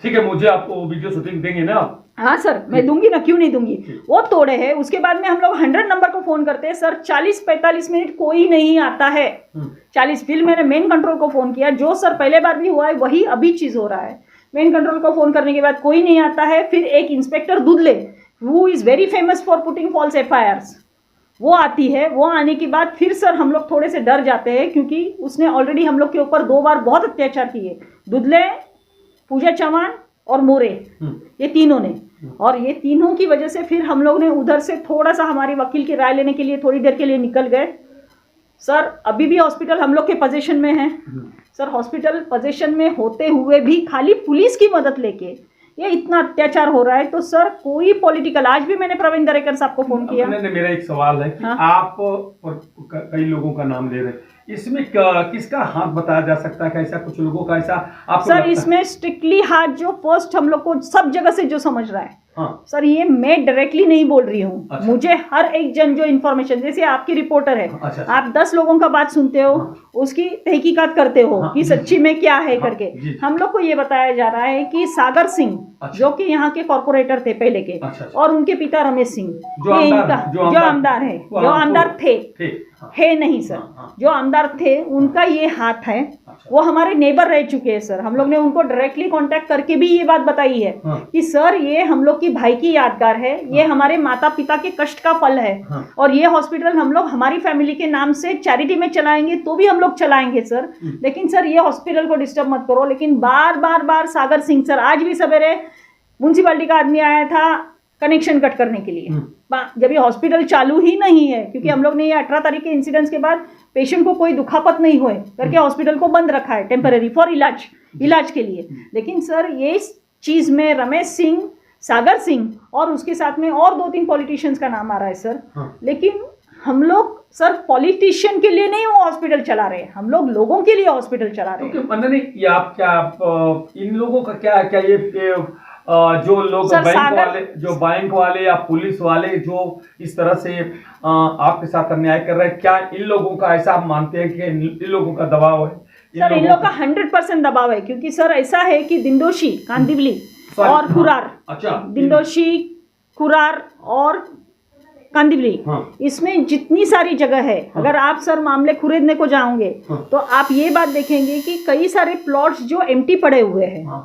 [SPEAKER 4] ठीक है, मुझे आपको वीडियो शूटिंग देंगे ना?
[SPEAKER 1] हाँ सर, मैं दूंगी ना, क्यों नहीं दूंगी। वो तोड़े हैं। उसके बाद में हम लोग 100 नंबर को फोन करते हैं सर, 40-45 मिनट कोई नहीं आता है। 40 फिर मैंने मेन कंट्रोल को फोन किया, जो सर पहले बार भी हुआ है वही अभी चीज हो रहा है। मेन कंट्रोल को फोन करने के बाद कोई नहीं आता है। फिर एक इंस्पेक्टर दुदले, वो is very famous for putting false FIRs, वो आती है। वो आने के बाद फिर सर हम लोग थोड़े से डर जाते हैं, क्योंकि उसने ऑलरेडी हम लोग के ऊपर 2 बार बहुत अत्याचार किए, दुदले, पूजा चौहान और मोरे, ये तीनों ने। और ये तीनों की वजह से फिर हम लोग ने उधर से थोड़ा सा हमारी वकील की राय लेने के लिए थोड़ी देर के लिए निकल गए। सर अभी भी हॉस्पिटल हम लोग के पोजीशन में है सर। हॉस्पिटल पोजीशन में होते हुए भी खाली पुलिस की मदद लेके ये इतना अत्याचार हो रहा है। तो सर कोई पॉलिटिकल, आज भी मैंने प्रवीण दरेकर साहब को फोन किया।
[SPEAKER 4] मेरा एक सवाल है कि
[SPEAKER 1] हाँ?
[SPEAKER 4] आप कई लोगों का नाम ले रहे हैं, इसमें किसका हाथ बताया जा सकता है? कैसा कुछ लोगों का ऐसा आपको
[SPEAKER 1] सर इसमें स्ट्रिक्टली हाथ जो फर्स्ट हम लोग को सब जगह से जो समझ रहा है, हाँ। सर ये मैं डायरेक्टली नहीं बोल रही हूँ। अच्छा। मुझे हर एक जन जो इन्फॉर्मेशन, जैसे आपकी रिपोर्टर है, अच्छा। आप 10 लोगों का बात सुनते हो, हाँ। उसकी तहकीकात करते हो, हाँ। कि सच्ची में क्या है, हाँ। करके हम लोग को ये बताया जा रहा है कि सागर सिंह, अच्छा। जो कि यहाँ के कॉर्पोरेटर थे पहले के, अच्छा। और उनके पिता रमेश सिंह, जो आमदार है, जो आमदार थे, है नहीं सर, जो आमदार थे उनका ये हाथ है। वो हमारे नेबर रह चुके हैं सर। हम लोग ने उनको डायरेक्टली कांटेक्ट करके भी ये बात बताई है कि सर ये हम लोग की भाई की यादगार है, ये हमारे माता पिता के कष्ट का फल है, और ये हॉस्पिटल हम लोग हमारी फैमिली के नाम से चैरिटी में चलाएंगे तो भी हम लोग चलाएंगे सर, लेकिन सर ये हॉस्पिटल को डिस्टर्ब मत करो। लेकिन बार सागर सिंह सर, आज भी सवेरे म्यूनसिपालिटी का आदमी आया था कनेक्शन कट करने के लिए, जब ये हॉस्पिटल चालू ही नहीं है, क्योंकि हम लोग ने ये 18 तारीख के इंसिडेंट्स के बाद पेशेंट को कोई दुखापत नहीं हुए करके हॉस्पिटल को बंद रखा है टेम्पररी फॉर इलाज के लिए। लेकिन सर ये चीज में रमेश सिंह, सागर सिंह और उसके साथ में और 2-3 पॉलिटिशियंस का नाम आ रहा है सर। लेकिन हम लोग सर पॉलिटिशियन के लिए नहीं वो हॉस्पिटल चला रहे हैं, हम लोग लोगों के लिए हॉस्पिटल चला रहे हैं।
[SPEAKER 4] आप क्या इन लोगों का क्या ये जो लोग बैंक वाले या पुलिस वाले जो इस तरह से आपके साथ अन्याय कर रहे हैं, क्या इन लोगों का ऐसा आप मानते हैं कि इन लोगों का दबाव है?
[SPEAKER 1] सर इन लोगों का 100% दबाव है, क्योंकि सर ऐसा है कि दिंडोशी, कांदिवली और कुरार, अच्छा, दिंडोशी, कुरार और कांदिवली, इसमें जितनी सारी जगह है, अगर आप सर मामले खरीदने को जाओगे तो आप ये बात देखेंगे कि कई सारे प्लॉट्स जो एम्प्टी पड़े हुए हैं,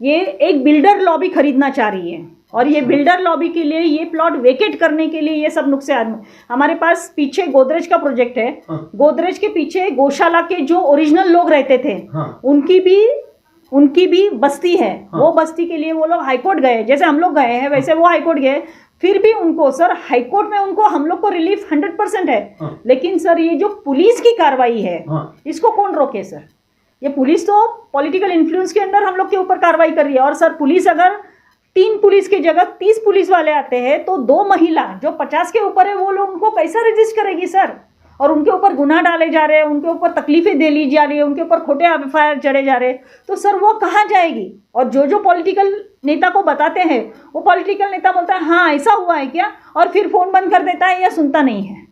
[SPEAKER 1] ये एक बिल्डर लॉबी खरीदना चाह रही है, और ये बिल्डर लॉबी के लिए ये प्लॉट वेकेट करने के लिए ये सब नुक्से आदमी। हमारे पास पीछे गोदरेज का प्रोजेक्ट है, गोदरेज के पीछे गौशाला के जो ओरिजिनल लोग रहते थे, उनकी भी बस्ती है। वो बस्ती के लिए वो लोग हाईकोर्ट गए, जैसे हम लोग गए हैं वैसे वो हाईकोर्ट गए, फिर भी उनको सर हाईकोर्ट में उनको हम लोग को रिलीफ 100% है। लेकिन सर ये जो पुलिस की कार्रवाई है, इसको कौन रोके सर? ये पुलिस तो पॉलिटिकल इन्फ्लुएंस के अंदर हम लोग के ऊपर कार्रवाई कर रही है। और सर पुलिस अगर 3 पुलिस की जगह 30 पुलिस वाले आते हैं, तो 2 महिला जो 50 के ऊपर है वो लोग उनको कैसा रजिस्ट करेगी सर? और उनके ऊपर गुनाह डाले जा रहे हैं, उनके ऊपर तकलीफें दे ली जा रही है, उनके ऊपर खोटे एफआईआर चढ़े जा रहे हैं, तो सर वो कहाँ जाएगी? और जो पॉलिटिकल नेता को बताते हैं वो पॉलिटिकल नेता बोलता है हाँ ऐसा हुआ है क्या, और फिर फोन बंद कर देता है या सुनता नहीं है।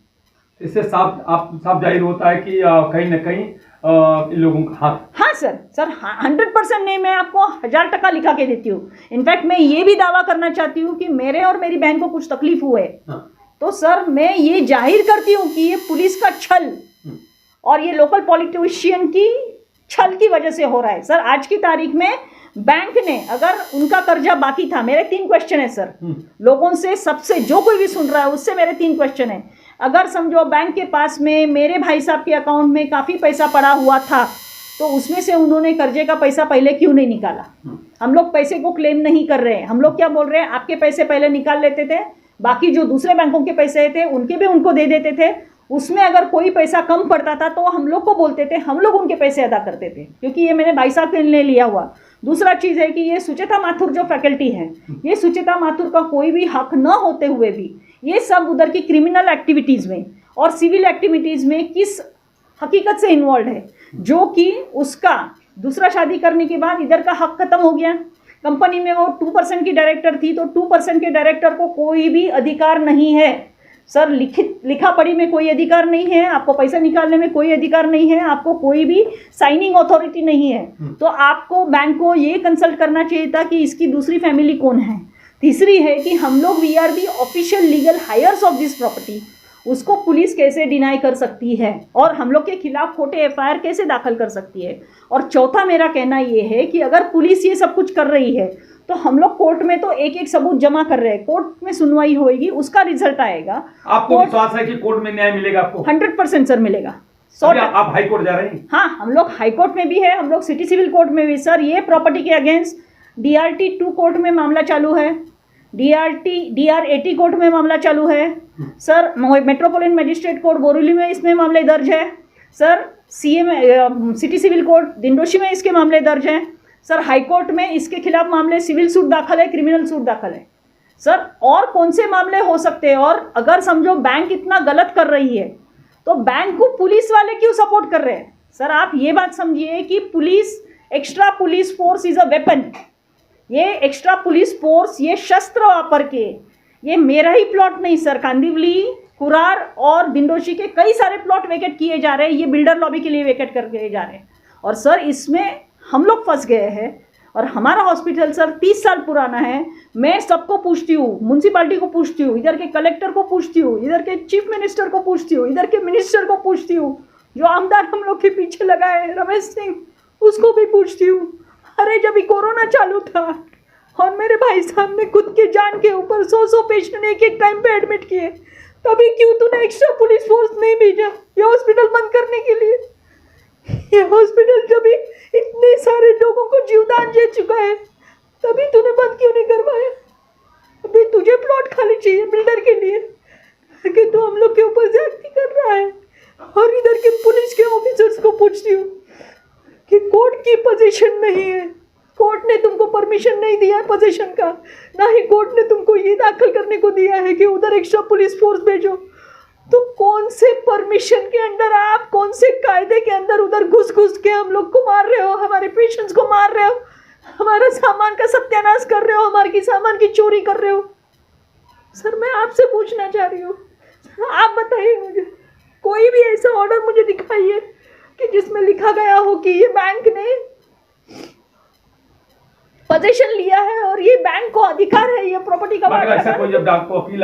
[SPEAKER 4] इससे साफ जाहिर होता है कि कहीं ना कहीं इन लोगों का हाथ।
[SPEAKER 1] हाँ सर 100% नहीं, मैं आपको 1000% लिखा के देती हूँ। इनफैक्ट मैं ये भी दावा करना चाहती हूँ कि मेरे और मेरी बहन को कुछ तकलीफ हुए तो सर मैं ये जाहिर करती हूँ कि ये पुलिस का छल और ये लोकल पॉलिटिशियन की छल की वजह से हो रहा है। सर आज की तारीख में बैंक ने अगर उनका कर्जा बाकी था, मेरे 3 क्वेश्चन है सर लोगों से, सबसे जो कोई भी सुन रहा है उससे मेरे 3 क्वेश्चन है। अगर समझो बैंक के पास में मेरे भाई साहब के अकाउंट में काफ़ी पैसा पड़ा हुआ था तो उसमें से उन्होंने कर्जे का पैसा पहले क्यों नहीं निकाला? हम लोग पैसे को क्लेम नहीं कर रहे हैं, हम लोग क्या बोल रहे हैं, आपके पैसे पहले निकाल लेते थे, बाकी जो दूसरे बैंकों के पैसे थे उनके भी उनको दे देते थे, उसमें अगर कोई पैसा कम पड़ता था तो हम लोग को बोलते थे, हम लोग उनके पैसे अदा करते थे, क्योंकि ये मैंने भाई साहब ने लिया हुआ। दूसरा चीज़ है कि ये सुचेता माथुर जो फैकल्टी है, ये सुचेता माथुर का कोई भी हक न होते हुए भी ये सब उधर की क्रिमिनल एक्टिविटीज़ में और सिविल एक्टिविटीज़ में किस हकीकत से इन्वॉल्व है, जो कि उसका दूसरा शादी करने के बाद इधर का हक खत्म हो गया। कंपनी में वो 2% की डायरेक्टर थी तो 2% के डायरेक्टर को कोई भी अधिकार नहीं है सर, लिखा पढ़ी में कोई अधिकार नहीं है, आपको पैसा निकालने में कोई अधिकार नहीं है, आपको कोई भी साइनिंग अथॉरिटी नहीं है। तो आपको बैंक को ये कंसल्ट करना चाहिए था कि इसकी दूसरी फैमिली कौन है। तीसरी है कि हम लोग we are the official legal heirs of this property, उसको पुलिस कैसे डिनाई कर सकती है और हम लोग के खिलाफ खोटे एफआईआर कैसे दाखिल कर सकती है। और चौथा मेरा कहना ये है कि अगर पुलिस ये सब कुछ कर रही है तो हम लोग कोर्ट में तो एक एक सबूत जमा कर रहे हैं, कोर्ट में सुनवाई होगी, उसका रिजल्ट आएगा।
[SPEAKER 4] आपको विश्वास है कि कोर्ट में न्याय मिलेगा आपको?
[SPEAKER 1] 100% सर मिलेगा।
[SPEAKER 4] आप हाई कोर्ट जा रहे हैं?
[SPEAKER 1] हाँ, हम लोग हाई कोर्ट में भी है, हम लोग सिटी सिविल कोर्ट में भी। सर ये प्रॉपर्टी के अगेंस्ट DRT 2 कोर्ट में मामला चालू है, DR80 कोर्ट में मामला चालू है sir, metropolitan magistrate court Borivali में इसमें मामले दर्ज है sir, city civil court Dindoshi में इसके मामले दर्ज हैं सर, हाई कोर्ट में इसके खिलाफ मामले सिविल सूट दाखिल है, क्रिमिनल सूट दाखिल है सर। और कौन से मामले हो सकते हैं? और अगर समझो बैंक इतना गलत कर रही है तो बैंक को पुलिस वाले क्यों सपोर्ट कर रहे हैं? सर आप ये बात समझिए कि police, extra police force is a weapon. ये एक्स्ट्रा पुलिस फोर्स, ये शस्त्र वापर के, ये मेरा ही प्लॉट नहीं सर, कांदिवली, कुरार और दिंडोशी के कई सारे प्लॉट वेकेट किए जा रहे हैं, ये बिल्डर लॉबी के लिए वेकेट करके जा रहे हैं। और सर इसमें हम लोग फंस गए हैं। और हमारा हॉस्पिटल सर 30 साल पुराना है। मैं सबको पूछती हूँ, म्यूनसिपालिटी को पूछती हूँ, इधर के कलेक्टर को पूछती हूँ, इधर के चीफ मिनिस्टर को पूछती हूँ, इधर के मिनिस्टर को पूछती हूँ, जो आमदार हम लोग के पीछे लगा है रमेश सिंह, उसको भी पूछती हूँ। अरे जब कोरोना चालू था और मेरे भाई साहब ने खुद की जान के ऊपर 100 पेशेंट एक टाइम पे एडमिट किए, तभी क्यों तूने एक्स्ट्रा पुलिस फोर्स नहीं भेजा ये हॉस्पिटल बंद करने के लिए? ये हॉस्पिटल जब इतने सारे लोगों को जीवदान दे चुका है, तभी तूने बंद क्यों नहीं करवाया? अभी तुझे प्लॉट खाली चाहिए बिल्डर के लिए कि तू हम लोग के ऊपर ज्यादती कर रहा है। और इधर के पुलिस के ऑफिसर्स को पूछती हूँ कि कोर्ट की पोजीशन नहीं है, कोर्ट ने तुमको परमिशन नहीं दिया है पोजीशन का, ना ही कोर्ट ने तुमको ये दाखिल करने को दिया है कि उधर एक्स्ट्रा पुलिस फोर्स भेजो। तो कौन से परमिशन के अंदर आप, कौन से कायदे के अंदर उधर घुस के हम लोग को मार रहे हो, हमारे पेशेंट्स को मार रहे हो, हमारा सामान का सत्यानाश कर रहे हो, हमारे सामान की चोरी कर रहे हो? सर मैं आपसे पूछना चाह रही हूँ, आप बताइए मुझे कोई भी ऐसा ऑर्डर मुझे दिखाइए कि जिसमें लिखा गया हो कि ये बैंक ने पोजीशन लिया है और ये बैंक को अधिकार है ये प्रॉपर्टी का।
[SPEAKER 4] ऐसा कोई जब आपको अपील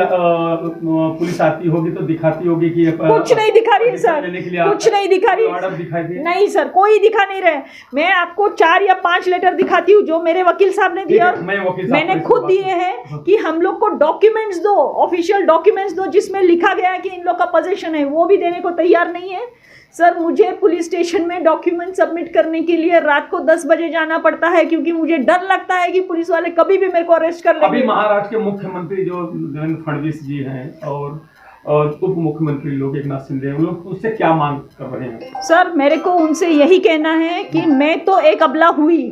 [SPEAKER 4] पुलिस आती होगी तो दिखाती होगी कि
[SPEAKER 1] कुछ नहीं दिखा रही है सर, कुछ नहीं दिखा रही
[SPEAKER 4] है।
[SPEAKER 1] नहीं सर, कोई दिखा नहीं रहे। मैं आपको 4 या 5 लेटर दिखाती हूँ जो मेरे वकील साहब ने दिया और मैंने खुद दिए हैं कि हम लोग को डॉक्यूमेंट्स दो, ऑफिशियल डॉक्यूमेंट्स दो जिसमें लिखा गया है कि इन लोग का पोजीशन है, वो भी देने को तैयार नहीं है। सर मुझे पुलिस स्टेशन में डॉक्यूमेंट सबमिट करने के लिए रात को 10 बजे जाना पड़ता है क्योंकि मुझे डर लगता है कि पुलिस वाले कभी भी मेरे को अरेस्ट कर लेंगे।
[SPEAKER 4] अभी महाराष्ट्र के मुख्यमंत्री जो देवेंद्र फडणवीस जी हैं और उप मुख्यमंत्री लोग एक नाथ शिंदे उन लोग उससे क्या मांग कर रहे हैं?
[SPEAKER 1] सर मेरे को उनसे यही कहना है कि मैं तो एक अबला हुई,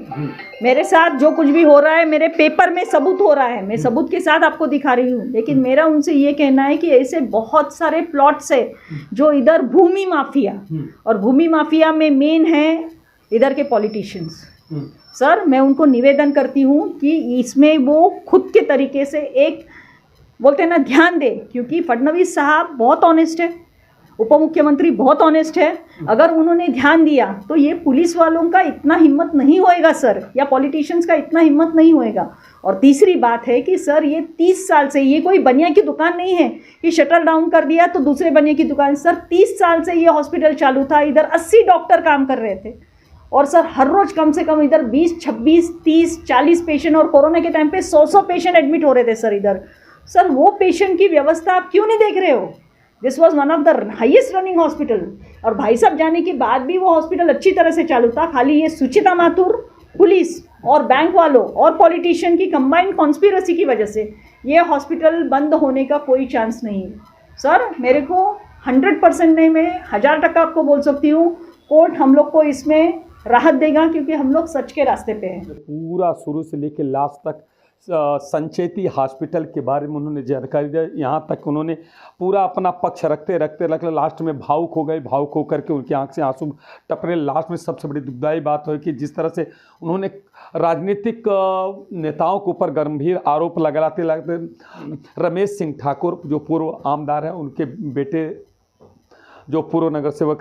[SPEAKER 1] मेरे साथ जो कुछ भी हो रहा है मेरे पेपर में सबूत हो रहा है, मैं सबूत के साथ आपको दिखा रही हूँ, लेकिन मेरा उनसे ये कहना है कि ऐसे बहुत सारे प्लॉट्स है जो इधर भूमि माफिया, और भूमि माफिया में मेन है इधर के पॉलिटिशियंस। सर मैं उनको निवेदन करती हूँ कि इसमें वो खुद के तरीके से एक बोलते हैं ना ध्यान दे, क्योंकि फडणवीस साहब बहुत ऑनेस्ट है, उप मुख्यमंत्री बहुत ऑनेस्ट है, अगर उन्होंने ध्यान दिया तो ये पुलिस वालों का इतना हिम्मत नहीं होएगा सर, या पॉलिटिशियंस का इतना हिम्मत नहीं होएगा। और तीसरी बात है कि सर ये 30 साल से ये कोई बनिया की दुकान नहीं है कि शटर डाउन कर दिया तो दूसरे बनिया की दुकान। सर 30 साल से ये हॉस्पिटल चालू था, इधर 80 डॉक्टर काम कर रहे थे, और सर हर रोज़ कम से कम इधर 20, 26, 30, 40 पेशेंट, और कोरोना के टाइम पे 100 पेशेंट एडमिट हो रहे थे सर इधर। सर वो पेशेंट की व्यवस्था आप क्यों नहीं देख रहे हो? This was one of the highest running hospital, और भाई साहब जाने के बाद भी वो हॉस्पिटल अच्छी तरह से चालू था। खाली ये सुचिता माथुर, पुलिस और बैंक वालों और पॉलिटिशियन की कंबाइंड कॉन्स्पिरेसी की वजह से ये हॉस्पिटल बंद होने का कोई चांस नहीं है। सर मेरे को 100% नहीं, मैं 1000% आपको बोल सकती हूँ, कोर्ट हम लोग को इसमें राहत देगा, क्योंकि हम लोग सच के रास्ते पे हैं।
[SPEAKER 4] पूरा शुरू से लेकर लास्ट तक संचेती हॉस्पिटल के बारे में उन्होंने जानकारी दी, यहाँ तक उन्होंने पूरा अपना पक्ष रखते लास्ट में भावुक हो गए, भावुक होकर के उनकी आंख से आंसू टपरे। लास्ट में सबसे बड़ी दुखदायी बात है कि जिस तरह से उन्होंने राजनीतिक नेताओं के ऊपर गंभीर आरोप लगाते रमेश सिंह ठाकुर जो पूर्व आमदार हैं, उनके बेटे जो पूर्व नगर सेवक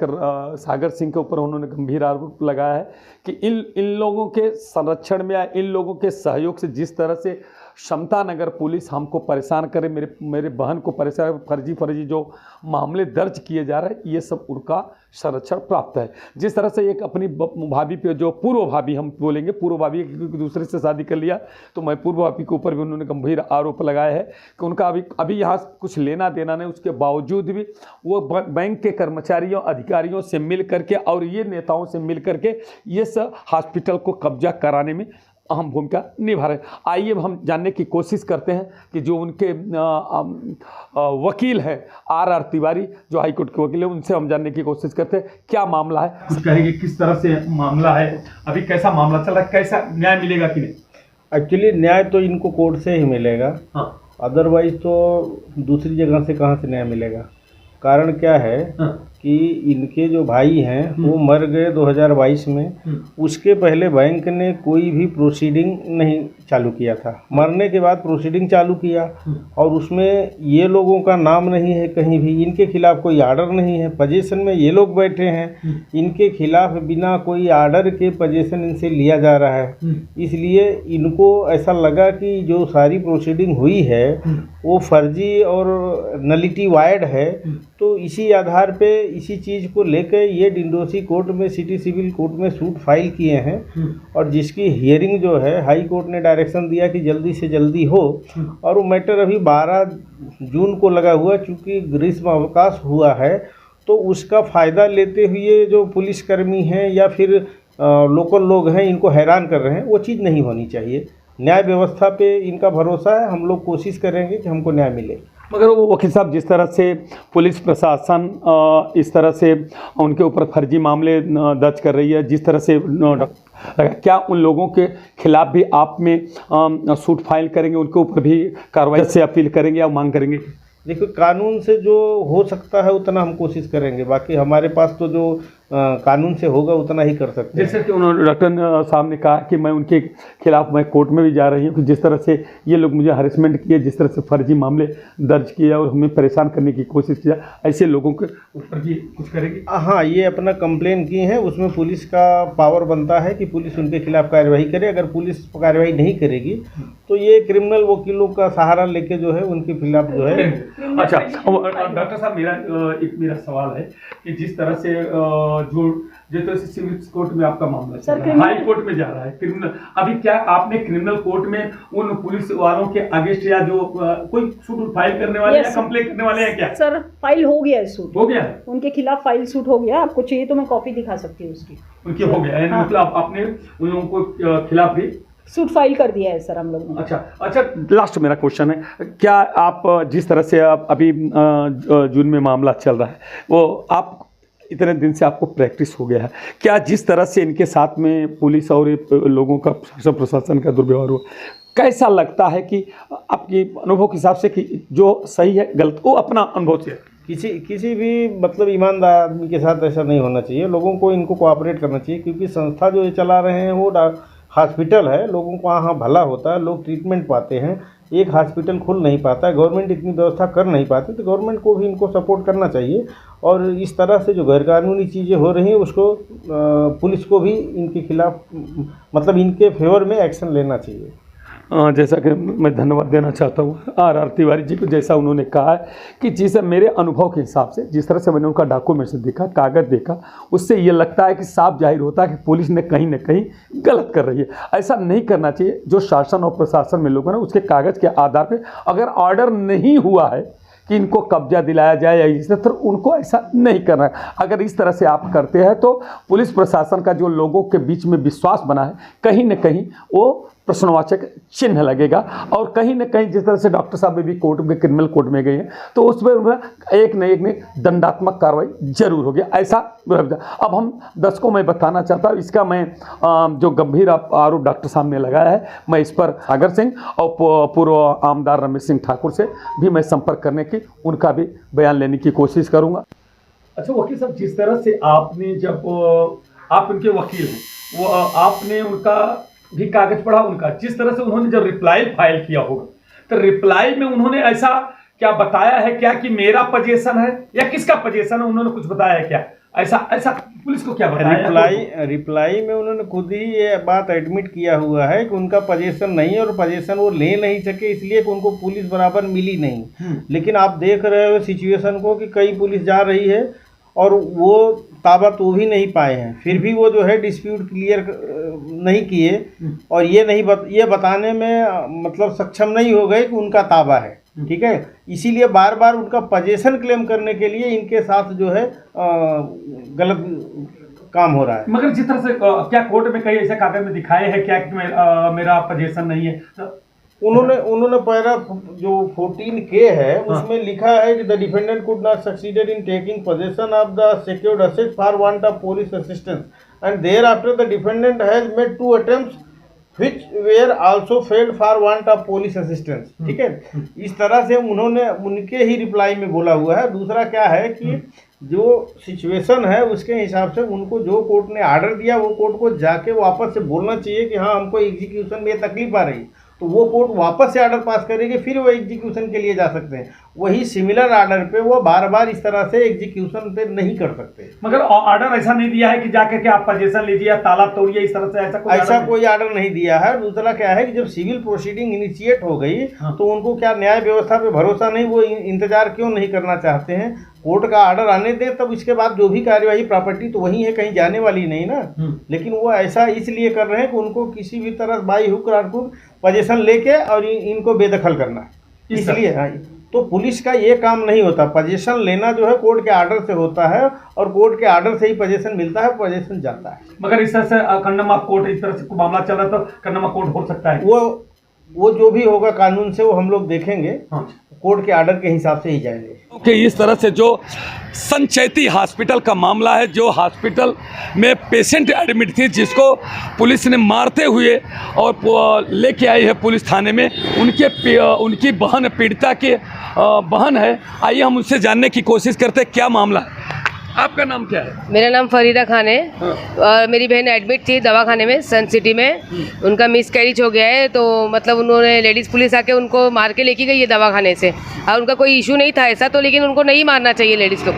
[SPEAKER 4] सागर सिंह के ऊपर उन्होंने गंभीर आरोप लगाया है कि इन लोगों के संरक्षण में या इन लोगों के सहयोग से जिस तरह से क्षमता नगर पुलिस हमको परेशान करे, मेरे बहन को परेशान, फर्जी जो मामले दर्ज किए जा रहे हैं, ये सब उनका संरक्षण प्राप्त है। जिस तरह से एक अपनी भाभी पे, जो पूर्व भाभी हम बोलेंगे, पूर्व भाभी दूसरे से शादी कर लिया, तो मैं पूर्व भाभी के ऊपर भी उन्होंने गंभीर आरोप लगाया है कि उनका अभी यहाँ कुछ लेना देना नहीं, उसके बावजूद भी वो बैंक के कर्मचारियों अधिकारियों से मिल करके और ये नेताओं से मिल करके ये सब हॉस्पिटल को कब्जा कराने में अहम भूमिका निभा रहे हैं। आइए हम जानने की कोशिश करते हैं कि जो उनके वकील हैं आर तिवारी, जो हाईकोर्ट के वकील हैं, उनसे हम जानने की कोशिश करते हैं क्या मामला है, कुछ कहेंगे किस तरह से मामला है, अभी कैसा मामला चल रहा है, कैसा न्याय मिलेगा कि नहीं।
[SPEAKER 5] एक्चुअली न्याय तो इनको कोर्ट से ही मिलेगा,
[SPEAKER 4] हाँ।
[SPEAKER 5] अदरवाइज तो दूसरी जगह से कहाँ से न्याय मिलेगा। कारण क्या है कि इनके जो भाई हैं वो मर गए 2022 में, उसके पहले बैंक ने कोई भी प्रोसीडिंग नहीं चालू किया था, मरने के बाद प्रोसीडिंग चालू किया और उसमें ये लोगों का नाम नहीं है, कहीं भी इनके खिलाफ कोई आर्डर नहीं है, पोजीशन में ये लोग बैठे हैं, इनके खिलाफ बिना कोई आर्डर के पोजीशन इनसे लिया जा रहा है। इसलिए इनको ऐसा लगा कि जो सारी प्रोसीडिंग हुई है वो फर्जी और नलिटी वाइड है, तो इसी आधार पे इसी चीज़ को लेकर ये डिंडोसी कोर्ट में, सिटी सिविल कोर्ट में सूट फाइल किए हैं और जिसकी हियरिंग जो है हाई कोर्ट ने डायरेक्शन दिया कि जल्दी से जल्दी हो, और वो मैटर अभी 12 जून को लगा हुआ, चूँकि ग्रीष्म अवकाश हुआ है तो उसका फ़ायदा लेते हुए जो पुलिसकर्मी हैं या फिर लोकल लोग हैं इनको हैरान कर रहे हैं, वो चीज़ नहीं होनी चाहिए। न्याय व्यवस्था पे इनका भरोसा है, हम लोग कोशिश करेंगे कि हमको न्याय मिले।
[SPEAKER 4] मगर वो वकील साहब जिस तरह से पुलिस प्रशासन इस तरह से उनके ऊपर फर्जी मामले दर्ज कर रही है, जिस तरह से क्या उन लोगों के खिलाफ भी आप में सूट फाइल करेंगे, उनके ऊपर भी कार्रवाई से अपील करेंगे या मांग करेंगे?
[SPEAKER 5] देखो कानून से जो हो सकता है उतना हम कोशिश करेंगे, बाकी हमारे पास तो जो कानून से होगा उतना ही कर सकते हैं।
[SPEAKER 4] जैसे कि उन्होंने डॉक्टर साहब ने कहा कि मैं उनके खिलाफ मैं कोर्ट में भी जा रही हूँ कि जिस तरह से ये लोग मुझे हरेसमेंट किए, जिस तरह से फर्जी मामले दर्ज किए और हमें परेशान करने की कोशिश किया, ऐसे लोगों के ऊपर भी कुछ करेंगे?
[SPEAKER 5] हाँ, ये अपना कंप्लेन की है, उसमें पुलिस का पावर बनता है कि पुलिस उनके खिलाफ कार्रवाई करे। अगर पुलिस कार्रवाई नहीं करेगी तो ये क्रिमिनल वकीलों का सहारा लेके जो है उनके खिलाफ जो है।
[SPEAKER 4] अच्छा डॉक्टर साहब, मेरा सवाल है कि जिस तरह से जिस तरह से सिविल कोर्ट में आपका मामला चल रहा है, हाई कोर्ट में जा रहा है क्रिमिनल, अभी क्या आपने क्रिमिनल कोर्ट में उन पुलिस वालों के अगेंस्ट या जो कोई सूट फाइल करने वाले या कंप्लेंट करने वाले हैं क्या?
[SPEAKER 1] सर फाइल हो गया है, सूट
[SPEAKER 4] हो गया,
[SPEAKER 1] उनके खिलाफ फाइल सूट हो गया। आपको चाहिए तो मैं कॉपी दिखा सकती हूँ उसकी।
[SPEAKER 4] उनकी हो गया, मतलब आपने उन लोगों को खिलाफ भी
[SPEAKER 1] सूट फाइल कर दिया है सर हम लोग ने।
[SPEAKER 4] अच्छा, लास्ट मेरा क्वेश्चन है, क्या आप जिस तरह से आप अभी जून में मामला चल रहा है, वो आप इतने दिन से आपको प्रैक्टिस हो गया है, क्या जिस तरह से इनके साथ में पुलिस और लोगों का प्रशासन का दुर्व्यवहार हुआ, कैसा लगता है कि आपकी अनुभव के हिसाब से कि जो सही है गलत, वो अपना अनुभव से
[SPEAKER 5] किसी भी मतलब ईमानदार आदमी के साथ ऐसा नहीं होना चाहिए। लोगों को इनको कोऑपरेट करना चाहिए, क्योंकि संस्था जो ये चला रहे हैं वो हॉस्पिटल है, लोगों को वहाँ भला होता है, लोग ट्रीटमेंट पाते हैं। एक हॉस्पिटल खुल नहीं पाता, गवर्नमेंट इतनी व्यवस्था कर नहीं पाती, तो गवर्नमेंट को भी इनको सपोर्ट करना चाहिए। और इस तरह से जो गैरकानूनी चीज़ें हो रही हैं उसको पुलिस को भी इनके खिलाफ मतलब इनके फेवर में एक्शन लेना चाहिए।
[SPEAKER 4] जैसा कि मैं धन्यवाद देना चाहता हूँ आर तिवारी जी को, जैसा उन्होंने कहा है कि जिस मेरे अनुभव के हिसाब से जिस तरह से मैंने उनका डॉक्यूमेंट्स देखा, कागज़ देखा, उससे ये लगता है कि साफ जाहिर होता है कि पुलिस ने कहीं ना कहीं गलत कर रही है। ऐसा नहीं करना चाहिए। जो शासन और प्रशासन में लोग हैं ना, उसके कागज़ के आधार पर अगर ऑर्डर नहीं हुआ है कि इनको कब्जा दिलाया जाए या इस तरह, उनको ऐसा नहीं करना है। अगर इस तरह से आप करते हैं तो पुलिस प्रशासन का जो लोगों के बीच में विश्वास बना है, कहीं न कहीं वो प्रश्नवाचक चिन्ह लगेगा। और कहीं न कहीं जिस तरह से डॉक्टर साहब भी कोर्ट में, क्रिमिनल कोर्ट में गए हैं, तो उस पर एक न एक दंडात्मक कार्रवाई जरूर होगी, ऐसा। अब हम दर्शकों में बताना चाहता हूँ, इसका मैं जो गंभीर आरोप डॉक्टर साहब ने लगाया है, मैं इस पर सागर सिंह और पूर्व आमदार रमेश सिंह ठाकुर से भी मैं संपर्क करने की, उनका भी बयान लेने की कोशिश करूँगा। अच्छा वकील साहब, जिस तरह से आपने, जब आप उनके वकील हैं, वो आपने उनका भी कागज पढ़ा, उनका जिस तरह से उन्होंने जब रिप्लाई फाइल किया होगा, तो रिप्लाई में उन्होंने ऐसा क्या बताया है क्या कि मेरा पोजीशन है या किसका पोजीशन है, उन्होंने कुछ बताया है क्या? ऐसा पुलिस को क्या बताया?
[SPEAKER 5] रिप्लाई में उन्होंने खुद ही ये बात एडमिट किया हुआ है कि उनका पोजीशन नहीं है और पोजीशन वो ले नहीं सके, इसलिए कि उनको पुलिस बराबर मिली नहीं। लेकिन आप देख रहे हो सिचुएशन को कि कई पुलिस जा रही है और वो ताबा तो भी नहीं पाए हैं, फिर भी वो जो है डिस्प्यूट क्लियर नहीं किए और ये बताने में मतलब सक्षम नहीं हो गए कि उनका ताबा है। ठीक है, इसीलिए बार बार उनका पोजीशन क्लेम करने के लिए इनके साथ जो है गलत काम हो रहा है।
[SPEAKER 4] मगर जिस तरह से क्या कोर्ट में कई ऐसे कागज में दिखाए हैं क्या कि मेरा पोजीशन नहीं है?
[SPEAKER 5] उन्होंने पहला जो 14K है उसमें लिखा है कि the defendant could not succeeded in taking possession of the secured asset for want of police assistance and thereafter the defendant has made 2 attempts which were also failed for want of police assistance. ठीक है, इस तरह से उन्होंने उनके ही reply में बोला हुआ है। दूसरा क्या है कि जो सिचुएशन है उसके हिसाब से उनको जो कोर्ट ने ऑर्डर दिया वो कोर्ट को जाके वापस से बोलना चाहिए कि हाँ हमको एग्जीक्यूशन में तकलीफ आ रही, तो वो कोर्ट वापस से ऑर्डर पास करेगी, फिर वो एग्जीक्यूशन के लिए जा सकते हैं। वही सिमिलर ऑर्डर पे वो बार बार इस तरह से एग्जीक्यूशन पे नहीं कर सकते।
[SPEAKER 4] मगर ऑर्डर ऐसा नहीं दिया है कि जाकर के आप पोजीशन लीजिए, ताला तोड़िए, इस तरह से ऐसा कोई ऑर्डर
[SPEAKER 5] नहीं दिया है। दूसरा क्या है कि जब सिविल प्रोसीडिंग इनिशिएट हो गई तो उनको क्या न्याय व्यवस्था पे भरोसा नहीं, वो इंतजार क्यों नहीं करना चाहते हैं? कोर्ट का ऑर्डर आने दें, तब इसके बाद जो भी कार्यवाही, प्रॉपर्टी तो वही है, कहीं जाने वाली नहीं ना। लेकिन वो ऐसा इसलिए कर रहे हैं कि उनको किसी भी तरह बाई हुक और क्रुक पोजीशन लेके और इनको बेदखल करना है, इसलिए। हाँ, तो पुलिस का ये काम नहीं होता। पोजीशन लेना जो है कोर्ट के ऑर्डर से होता है और कोर्ट के ऑर्डर से ही पोजीशन मिलता है, पोजीशन जाता है।
[SPEAKER 4] मगर इस तरह से कंडम ऑफ कोर्ट, इस तरह से मामला चल रहा है तो कंडम ऑफ कोर्ट हो सकता है।
[SPEAKER 5] वो जो भी होगा कानून से वो हम लोग देखेंगे। हाँ, कोर्ट के ऑर्डर के हिसाब से ही जाएंगे।
[SPEAKER 4] कि इस तरह से जो संचैती हॉस्पिटल का मामला है, जो हॉस्पिटल में पेशेंट एडमिट थी जिसको पुलिस ने मारते हुए और लेके आई है पुलिस थाने में, उनकी बहन, पीड़िता की बहन है। आइए हम उनसे जानने की कोशिश करते हैं क्या मामला है। आपका नाम क्या है?
[SPEAKER 6] मेरा नाम फरीदा खान है। और मेरी बहन एडमिट थी दवाखाने में सन सिटी में, उनका मिस कैरिज हो गया है, तो मतलब उन्होंने लेडीज़ पुलिस आके उनको मार के लेके गई है दवाखाने से। और उनका कोई इशू नहीं था ऐसा तो, लेकिन उनको नहीं मारना चाहिए लेडीज़ को।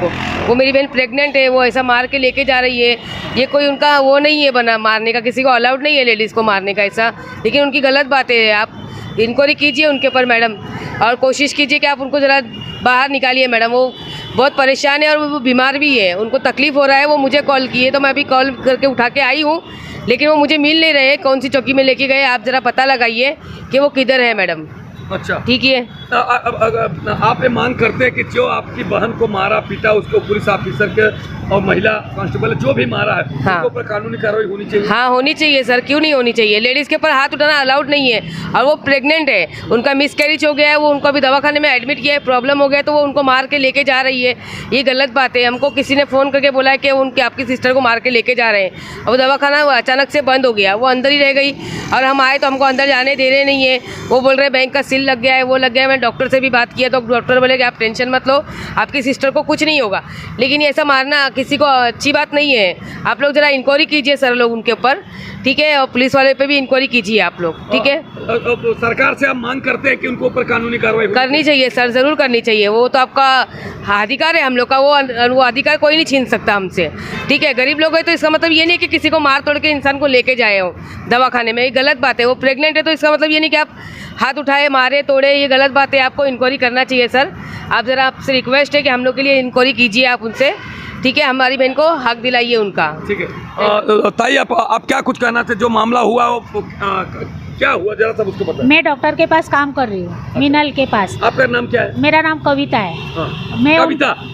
[SPEAKER 6] वो मेरी बहन प्रेग्नेंट है, वो ऐसा मार के लेके जा रही है, ये कोई उनका वो नहीं है बना मारने का, किसी को अलाउड नहीं है लेडीज़ को मारने का ऐसा। लेकिन उनकी गलत बातें हैं, आप इंक्वायरी कीजिए उनके ऊपर मैडम, और कोशिश कीजिए कि आप उनको ज़रा बाहर निकालिए मैडम। वो बहुत परेशान है और वो बीमार भी है, उनको तकलीफ़ हो रहा है। वो मुझे कॉल किए तो मैं अभी कॉल करके उठा के आई हूँ, लेकिन वो मुझे मिल नहीं रहे। कौन सी चौकी में लेके गए, आप ज़रा पता लगाइए कि वो किधर है मैडम।
[SPEAKER 4] अच्छा,
[SPEAKER 6] ठीक है।
[SPEAKER 4] आप ये मांग करते हैं कि जो आपकी बहन को मारा पीटा उसको पुलिस ऑफिसर के और महिला कांस्टेबल जो भी मारा है
[SPEAKER 6] हाँ।
[SPEAKER 4] उनके ऊपर कानूनी कार्रवाई होनी चाहिए?
[SPEAKER 6] हाँ होनी चाहिए सर, क्यों नहीं होनी चाहिए। लेडीज़ के ऊपर हाथ उठाना अलाउड नहीं है, और वो प्रेग्नेंट है, उनका मिसकैरेज हो गया है, वो उनको अभी दवाखाने में एडमिट किया है, प्रॉब्लम हो गया है, तो वो उनको मार के लेके जा रही है। ये गलत बात है। हमको किसी ने फ़ोन करके बोला है कि उनकी आपकी सिस्टर को मार के लेके जा रहे हैं। अब दवाखाना अचानक से बंद हो गया, वो अंदर ही रह गई, और हम आए तो हमको अंदर जाने दे रहे नहीं है। वो बोल रहे बैंक का सील लग गया है, वो लग गया है। मैंने डॉक्टर से भी बात किया तो डॉक्टर बोले कि आप टेंशन मत लो, आपकी सिस्टर को कुछ नहीं होगा। लेकिन ऐसा मारना किसी को अच्छी बात नहीं है। आप लोग ज़रा इंक्वायरी कीजिए सर लोग उनके ऊपर, ठीक है, और पुलिस वाले पे भी इंक्वायरी कीजिए आप लोग, ठीक है।
[SPEAKER 4] सरकार से आप मांग करते हैं कि उनके ऊपर कानूनी कार्रवाई
[SPEAKER 6] करनी चाहिए सर, ज़रूर करनी चाहिए। वो तो आपका अधिकार है हम लोग का, वो अधिकार कोई नहीं छीन सकता हमसे, ठीक है। गरीब लोग हैं तो इसका मतलब ये नहीं कि किसी को मार तोड़ के इंसान को लेके जाए हो दवाखाने में, ये गलत बात है। वो प्रेग्नेंट है तो इसका मतलब ये नहीं कि आप हाथ उठाए मारे तोड़े, ये गलत बात है। आपको इंक्वायरी करना चाहिए सर। आप ज़रा आपसे रिक्वेस्ट है कि हम लोग के लिए इंक्वायरी कीजिए आप उनसे, ठीक है। हमारी बहन को हक दिलाइए उनका,
[SPEAKER 4] ठीक है। ताई आप क्या कुछ कहना थे? जो मामला हुआ वो क्या हुआ, जरा सब उसको बताएं।
[SPEAKER 7] मैं डॉक्टर के पास काम कर रही हूँ, मीनल के पास।
[SPEAKER 4] आपका नाम क्या है?
[SPEAKER 7] मेरा नाम कविता है।
[SPEAKER 4] हाँ।
[SPEAKER 7] मैं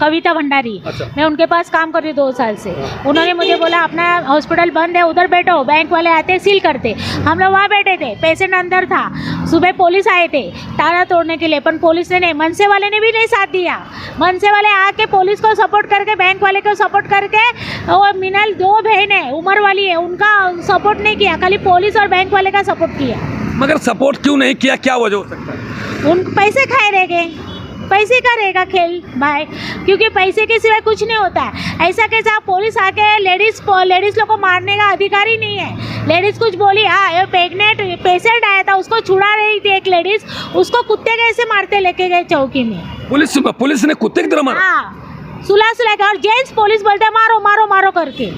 [SPEAKER 4] कविता
[SPEAKER 7] भंडारी।
[SPEAKER 4] अच्छा।
[SPEAKER 7] मैं उनके पास काम कर रही हूँ 2 साल से। उन्होंने मुझे बोला अपना हॉस्पिटल बंद है, उधर बैठो, बैंक वाले आते सील करते। हम लोग वहाँ बैठे थे, पेशेंट अंदर था। सुबह पुलिस आए थे ताला तोड़ने के लिए, पर पुलिस ने नहीं, मनसे वाले ने भी नहीं साथ दिया। मनसे वाले आके पुलिस को सपोर्ट करके, बैंक वाले को सपोर्ट करके, और मीनल 2 बहन है, उम्र वाली है, उनका सपोर्ट नहीं किया, खाली पुलिस और बैंक वाले का सपोर्ट किया।
[SPEAKER 4] मगर सपोर्ट क्यों नहीं किया, क्या वजह हो सकता है?
[SPEAKER 7] उन पैसे खाए रह गए, पैसे का रहेगा खेल भाई, क्योंकि पैसे के सिवाय कुछ नहीं होता है। ऐसा कैसा पुलिस आके लेडीज़ लोग को मारने का अधिकार ही नहीं है। लेडीज़ कुछ बोली, हाँ ये प्रेग्नेंट पेशेंट आया था, उसको छुड़ा रही थी एक लेडीज़, उसको कुत्ते कैसे मारते लेके गए चौकी में।
[SPEAKER 4] पुलिस ने कुत्ते की तरह मारा?
[SPEAKER 7] हाँ, सुला के, और जेंट्स पुलिस बोलते मारो मारो मारो करके।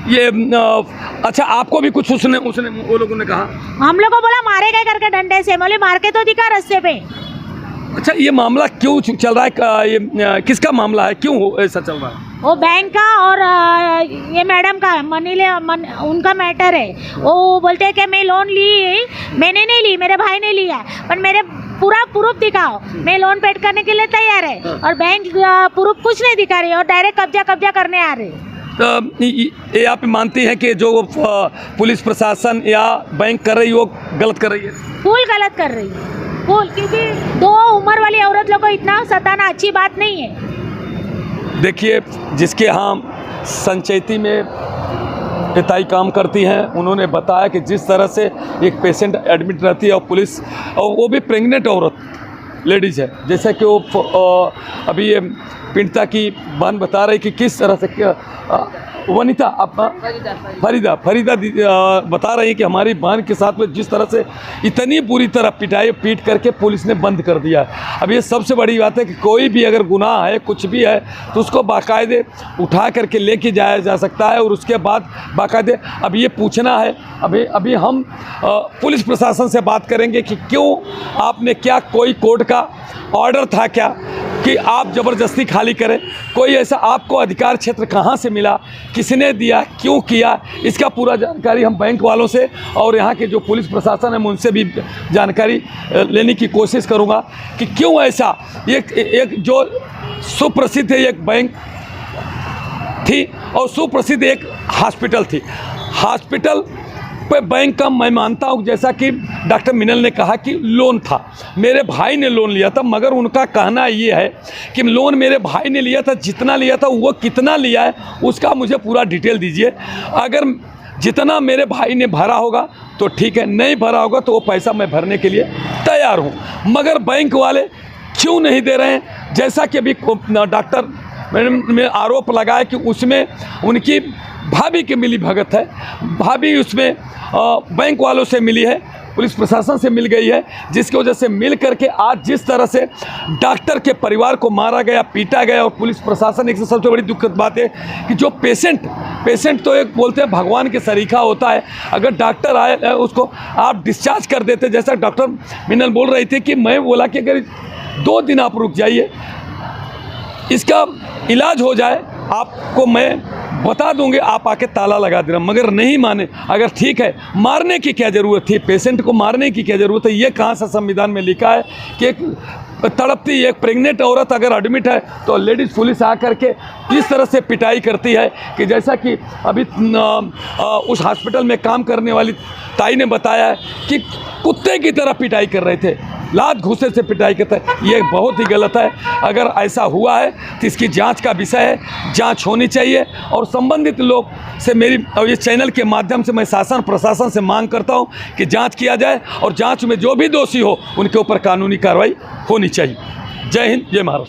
[SPEAKER 4] ये अच्छा, आपको भी कुछ उसने वो लोगों ने कहा?
[SPEAKER 7] हम लोग को बोला मारे गए करके डंडे से, बोले मार के तो दिखा रास्ते पे।
[SPEAKER 4] अच्छा, ये मामला क्यों चल रहा है? ये किसका मामला है, क्यों ऐसा चल रहा है?
[SPEAKER 7] वो बैंक का और ये मैडम का उनका मैटर है। वो बोलते हैं कि मैं लोन ली, मैंने नहीं ली, मेरे भाई ने लिया, पर मेरे पूरा प्रूफ दिखाओ, मैं लोन पेड करने के लिए तैयार है, और बैंक प्रूफ कुछ नहीं दिखा रही और डायरेक्ट कब्जा करने आ रही।
[SPEAKER 4] ये आप मानती हैं कि जो पुलिस प्रशासन या बैंक कर रही है वो गलत कर रही है?
[SPEAKER 7] फुल गलत कर रही है, फुल, क्योंकि 2 उम्र वाली औरत लोगों को इतना सताना अच्छी बात नहीं है।
[SPEAKER 4] देखिए, जिसके यहाँ संचैती में पिताई काम करती हैं, उन्होंने बताया कि जिस तरह से एक पेशेंट एडमिट रहती है और पुलिस, और वो भी प्रेग्नेंट औरत लेडीज़ है, जैसे कि वो अभी ये पीड़िता की बहन बता रही कि किस तरह से वनिता फरीदा बता रही है कि हमारी बहन के साथ में जिस तरह से इतनी बुरी तरह पीट करके पुलिस ने बंद कर दिया है। अब ये सबसे बड़ी बात है कि कोई भी अगर गुनाह है, कुछ भी है, तो उसको बाकायदे उठा करके लेके जाया जा सकता है, और उसके बाद बाकायदे अब ये पूछना है, अभी हम पुलिस प्रशासन से बात करेंगे कि क्यों आपने, क्या कोई कोर्ट का ऑर्डर था क्या कि आप ज़बरदस्ती खाली करें? कोई ऐसा आपको अधिकार क्षेत्र कहाँ से मिला, किसने दिया, क्यों किया, इसका पूरा जानकारी हम बैंक वालों से और यहाँ के जो पुलिस प्रशासन है उनसे भी जानकारी लेने की कोशिश करूँगा कि क्यों ऐसा। एक जो सुप्रसिद्ध एक बैंक थी और सुप्रसिद्ध एक हॉस्पिटल थी, हॉस्पिटल पे बैंक का मैं मानता हूँ, जैसा कि डॉक्टर मिनल ने कहा कि लोन था, मेरे भाई ने लोन लिया था, मगर उनका कहना ये है कि लोन मेरे भाई ने लिया था, जितना लिया था वो कितना लिया है उसका मुझे पूरा डिटेल दीजिए। अगर जितना मेरे भाई ने भरा होगा तो ठीक है, नहीं भरा होगा तो वो पैसा मैं भरने के लिए तैयार हूँ, मगर बैंक वाले क्यों नहीं दे रहे हैं? जैसा कि अभी डॉक्टर में आरोप लगाया कि उसमें उनकी भाभी की मिली भगत है, भाभी उसमें बैंक वालों से मिली है, पुलिस प्रशासन से मिल गई है, जिसकी वजह से मिल करके आज जिस तरह से डॉक्टर के परिवार को मारा गया, पीटा गया, और पुलिस प्रशासन, एक सबसे बड़ी दुखद बात है कि जो पेशेंट तो एक बोलते हैं भगवान के सरीखा होता है, अगर डॉक्टर आए उसको आप डिस्चार्ज कर देते, जैसा डॉक्टर मिनल बोल रही थी कि मैं बोला कि अगर 2 दिन आप रुक जाइए, इसका इलाज हो जाए, आपको मैं बता दूंगे, आप आके ताला लगा देना, मगर नहीं माने। अगर ठीक है, मारने की क्या ज़रूरत थी, पेशेंट को मारने की क्या ज़रूरत है? ये कहाँ से संविधान में लिखा है कि एक तड़पती एक प्रेग्नेंट औरत अगर एडमिट है तो लेडीज़ पुलिस आकर के इस तरह से पिटाई करती है कि जैसा कि अभी उस हॉस्पिटल में काम करने वाली ताई ने बताया है कि कुत्ते की तरह पिटाई कर रहे थे, लात घूसे से पिटाई करते हैं। ये बहुत ही गलत है। अगर ऐसा हुआ है तो इसकी जांच का विषय है, जांच होनी चाहिए। और संबंधित लोग से मेरी और इस चैनल के माध्यम से मैं शासन प्रशासन से मांग करता हूं कि जांच किया जाए और जांच में जो भी दोषी हो उनके ऊपर कानूनी कार्रवाई होनी चाहिए। जय हिंद, जय महाराष्ट्र।